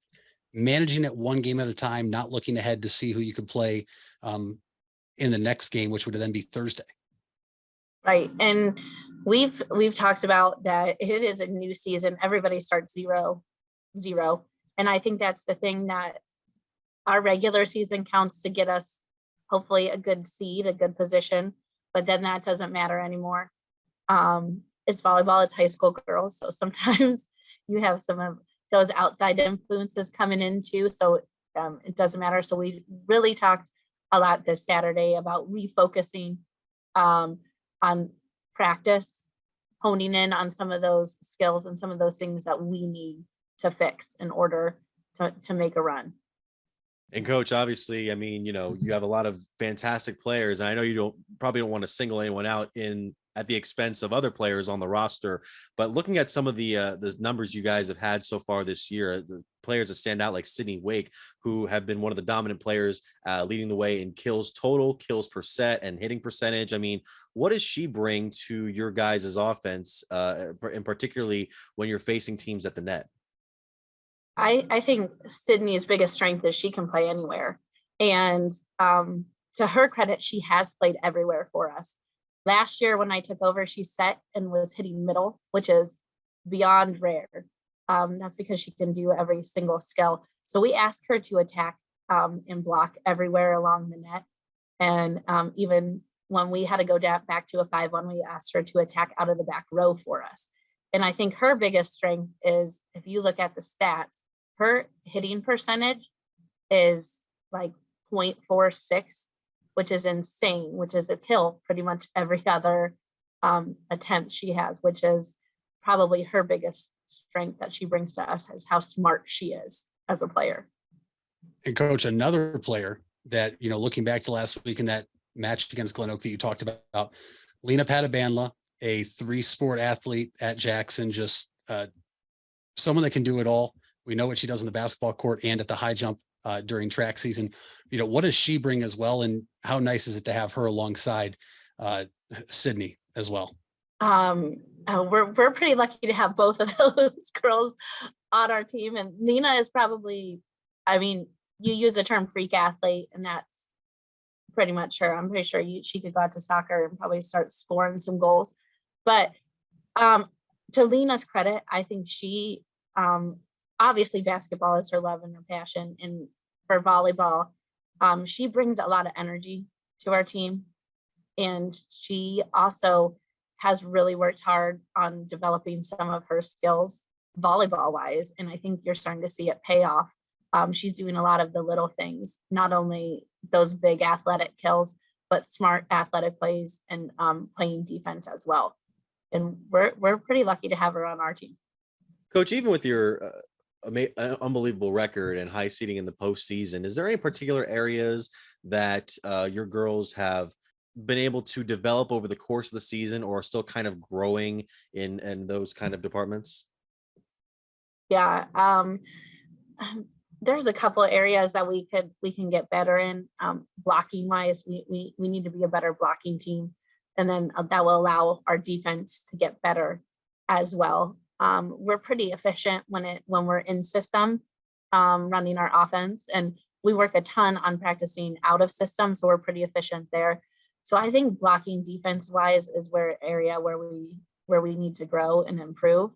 S2: managing it one game at a time, not looking ahead to see who you could play in the next game, which would then be Thursday?
S15: Right. And we've talked about that it is a new season. Everybody starts 0-0. And I think that's the thing, that our regular season counts to get us hopefully a good seed, a good position, but then that doesn't matter anymore. It's volleyball, it's high school girls. So sometimes you have some of those outside influences coming in too. So it doesn't matter. So we really talked a lot this Saturday about refocusing on practice, honing in on some of those skills and some of those things that we need to fix in order to make a run.
S1: And Coach, obviously, I mean, you have a lot of fantastic players, and I know you probably don't want to single anyone out at the expense of other players on the roster, but looking at some of the numbers you guys have had so far this year, the players that stand out, like Sydney Wake, who have been one of the dominant players, leading the way in kills total, kills per set, and hitting percentage. I mean, what does she bring to your guys' offense, and particularly when you're facing teams at the net?
S15: I think Sydney's biggest strength is she can play anywhere. And to her credit, she has played everywhere for us. Last year when I took over, she set and was hitting middle, which is beyond rare. That's because she can do every single skill. So we asked her to attack and block everywhere along the net. And even when we had to go back to a 5-1, we asked her to attack out of the back row for us. And I think her biggest strength is, if you look at the stats, her hitting percentage is like 0.46, which is insane, which is a kill pretty much every other attempt she has, which is probably her biggest strength that she brings to us, is how smart she is as a player.
S2: And Coach, another player that, looking back to last week in that match against Glen Oak that you talked about, Lena Patabanla, a 3-sport athlete at Jackson, just someone that can do it all. We know what she does on the basketball court and at the high jump during track season. What does she bring as well? And how nice is it to have her alongside Sydney as well?
S15: We're pretty lucky to have both of those girls on our team. And Lena is probably, you use the term freak athlete, and that's pretty much her. I'm pretty sure she could go out to soccer and probably start scoring some goals. But to Lena's credit, I think she, obviously basketball is her love and her passion, and for volleyball, she brings a lot of energy to our team. And she also has really worked hard on developing some of her skills volleyball wise. And I think you're starting to see it pay off. She's doing a lot of the little things, not only those big athletic kills, but smart athletic plays and playing defense as well. and we're pretty lucky to have her on our team.
S1: Coach, even with your unbelievable record and high seeding in the postseason, is there any particular areas that your girls have been able to develop over the course of the season, or are still kind of growing in those kind of departments?
S15: Yeah, there's a couple of areas that we can get better in. Blocking wise, we need to be a better blocking team, and then that will allow our defense to get better as well. We're pretty efficient when we're in system, running our offense, and we work a ton on practicing out of system, so we're pretty efficient there. So I think blocking defense wise is area where we need to grow and improve,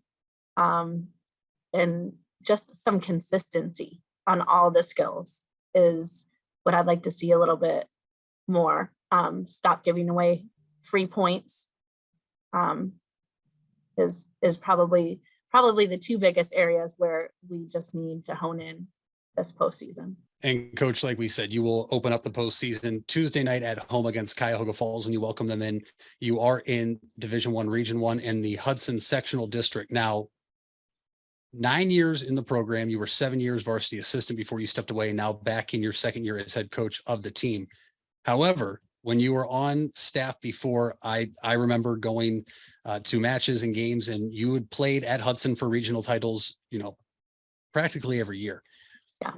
S15: and just some consistency on all the skills is what I'd like to see a little bit more. Stop giving away free points. Is probably the two biggest areas where we just need to hone in this postseason.
S2: And Coach, like we said, you will open up the postseason Tuesday night at home against Cuyahoga Falls when you welcome them in. You are in Division I, Region 1 in the Hudson Sectional District. Now, 9 years in the program, you were 7 years varsity assistant before you stepped away, now back in your second year as head coach of the team. However, when you were on staff before, I remember going to matches and games, and you had played at Hudson for regional titles, practically every year.
S15: Yeah.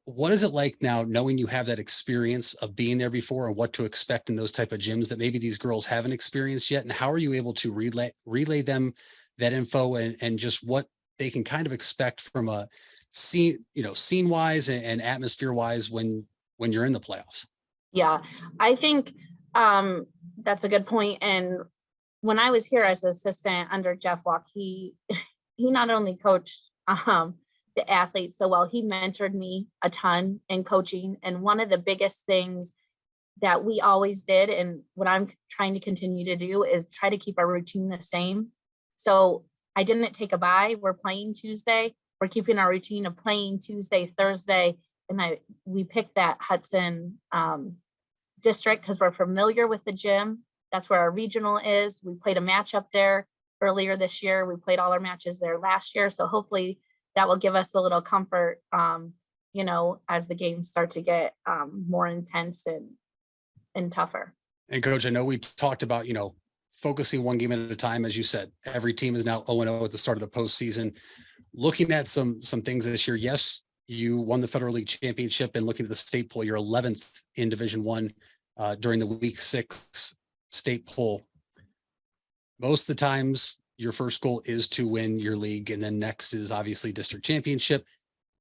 S2: What is it like now, knowing you have that experience of being there before and what to expect in those type of gyms that maybe these girls haven't experienced yet? And how are you able to relay them that info and just what they can kind of expect from a scene wise and atmosphere wise when you're in the playoffs?
S15: Yeah, I think that's a good point. And when I was here as assistant under Jeff Walk, he not only coached the athletes so well, he mentored me a ton in coaching. And one of the biggest things that we always did, and what I'm trying to continue to do, is try to keep our routine the same. So I didn't take a bye. We're playing Tuesday. We're keeping our routine of playing Tuesday, Thursday, and we picked that Hudson district because we're familiar with the gym. That's where our regional is. We played a match up there earlier this year. We played all our matches there last year. So hopefully that will give us a little comfort, as the games start to get more intense and tougher.
S2: And Coach, I know we talked about, focusing one game at a time. As you said, every team is now 0-0 at the start of the postseason. Looking at some things this year, yes, you won the Federal League Championship, and looking at the state poll, you're 11th in Division I during the Week 6 state poll. Most of the times, your first goal is to win your league, and then next is obviously district championship.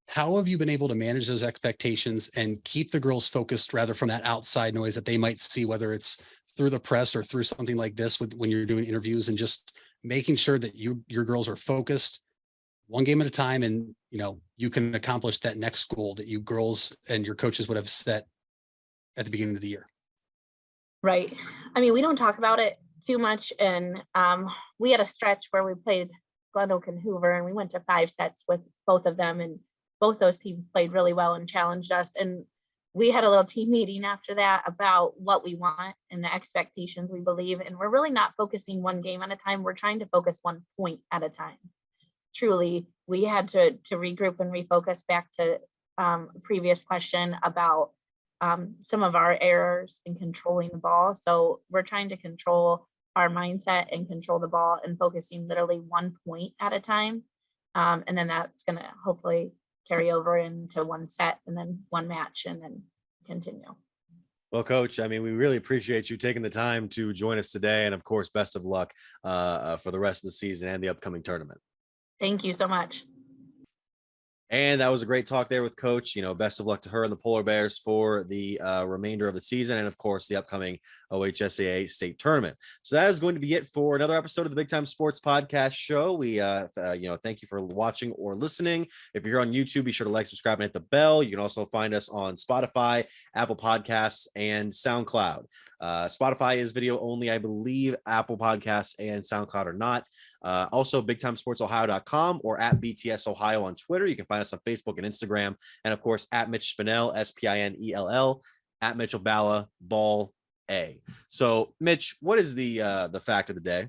S2: How have you been able to manage those expectations and keep the girls focused rather from that outside noise that they might see, whether it's through the press or through something like this when you're doing interviews, and just making sure that your girls are focused one game at a time, and you can accomplish that next goal that you girls and your coaches would have set at the beginning of the year?
S15: Right. I mean, we don't talk about it too much, and we had a stretch where we played Glen Oak and Hoover, and we went to 5 sets with both of them, and both those teams played really well and challenged us. And we had a little team meeting after that about what we want and the expectations we believe. And we're really not focusing one game at a time. We're trying to focus 1 point at a time. Truly, we had to regroup and refocus back to a previous question about some of our errors in controlling the ball. So we're trying to control our mindset and control the ball and focusing literally 1 point at a time. And then that's going to hopefully carry over into 1 set and then 1 match and then continue.
S1: Well, Coach, I mean, we really appreciate you taking the time to join us today. And of course, best of luck for the rest of the season and the upcoming tournament.
S15: Thank you so much.
S1: And that was a great talk there with Coach. Best of luck to her and the Polar Bears for the remainder of the season, and of course the upcoming OHSAA state tournament. So that is going to be it for another episode of the Big Time Sports Podcast Show. We thank you for watching or listening. If you're on YouTube, be sure to like, subscribe, and hit the bell. You can also find us on Spotify, Apple Podcasts, and SoundCloud. Spotify is video only, I believe. Apple Podcasts and SoundCloud are not. Also, BigTimeSportsOhio.com or at BTS Ohio on Twitter. You can find us on Facebook and Instagram, and of course at Mitch Spinell, SPINELL, at Mitchell Balla, Ball A. So, Mitch, what is the fact of the day?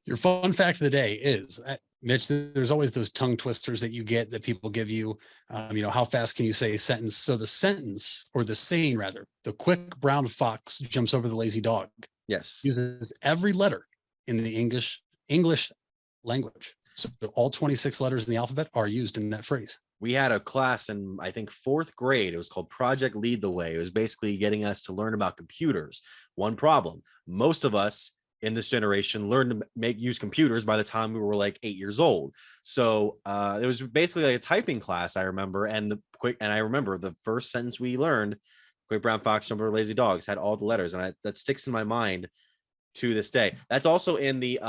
S2: Your fun fact of the day is, Mitch, there's always those tongue twisters that you get that people give you. How fast can you say a sentence? So the sentence, or the saying rather, the quick brown fox jumps over the lazy dog.
S1: Yes.
S2: Uses every letter in the English language. So all 26 letters in the alphabet are used in that phrase.
S1: We had a class in, I think, 4th grade. It was called Project Lead the Way. It was basically getting us to learn about computers. One problem, most of us in this generation learned to use computers by the time we were like 8 years old. So it was basically like a typing class, I remember. And I remember the first sentence we learned, quick brown fox jump over lazy dogs, had all the letters. And that sticks in my mind to this day. That's also in the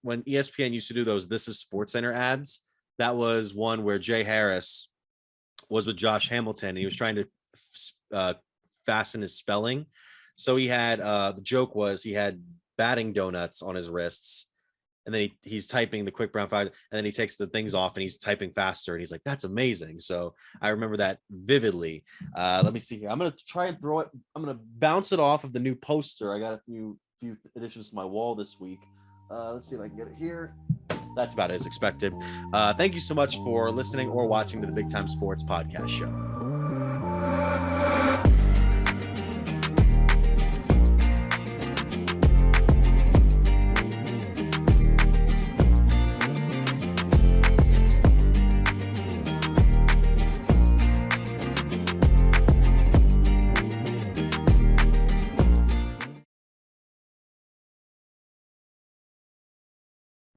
S1: when ESPN used to do those This Is Sports Center ads. That was one where Jay Harris was with Josh Hamilton, and he was trying to fasten his spelling. So he had the joke was he had batting donuts on his wrists, and then he's typing the quick brown fox, and then he takes the things off and he's typing faster, and he's like, that's amazing. So I remember that vividly. Let me see here. I'm gonna try and throw it. I'm gonna bounce it off of the new poster. I got a few additions to my wall this week. Let's see if I can get it here. That's about as expected. Thank you so much for listening or watching to the Big Time Sports Podcast Show.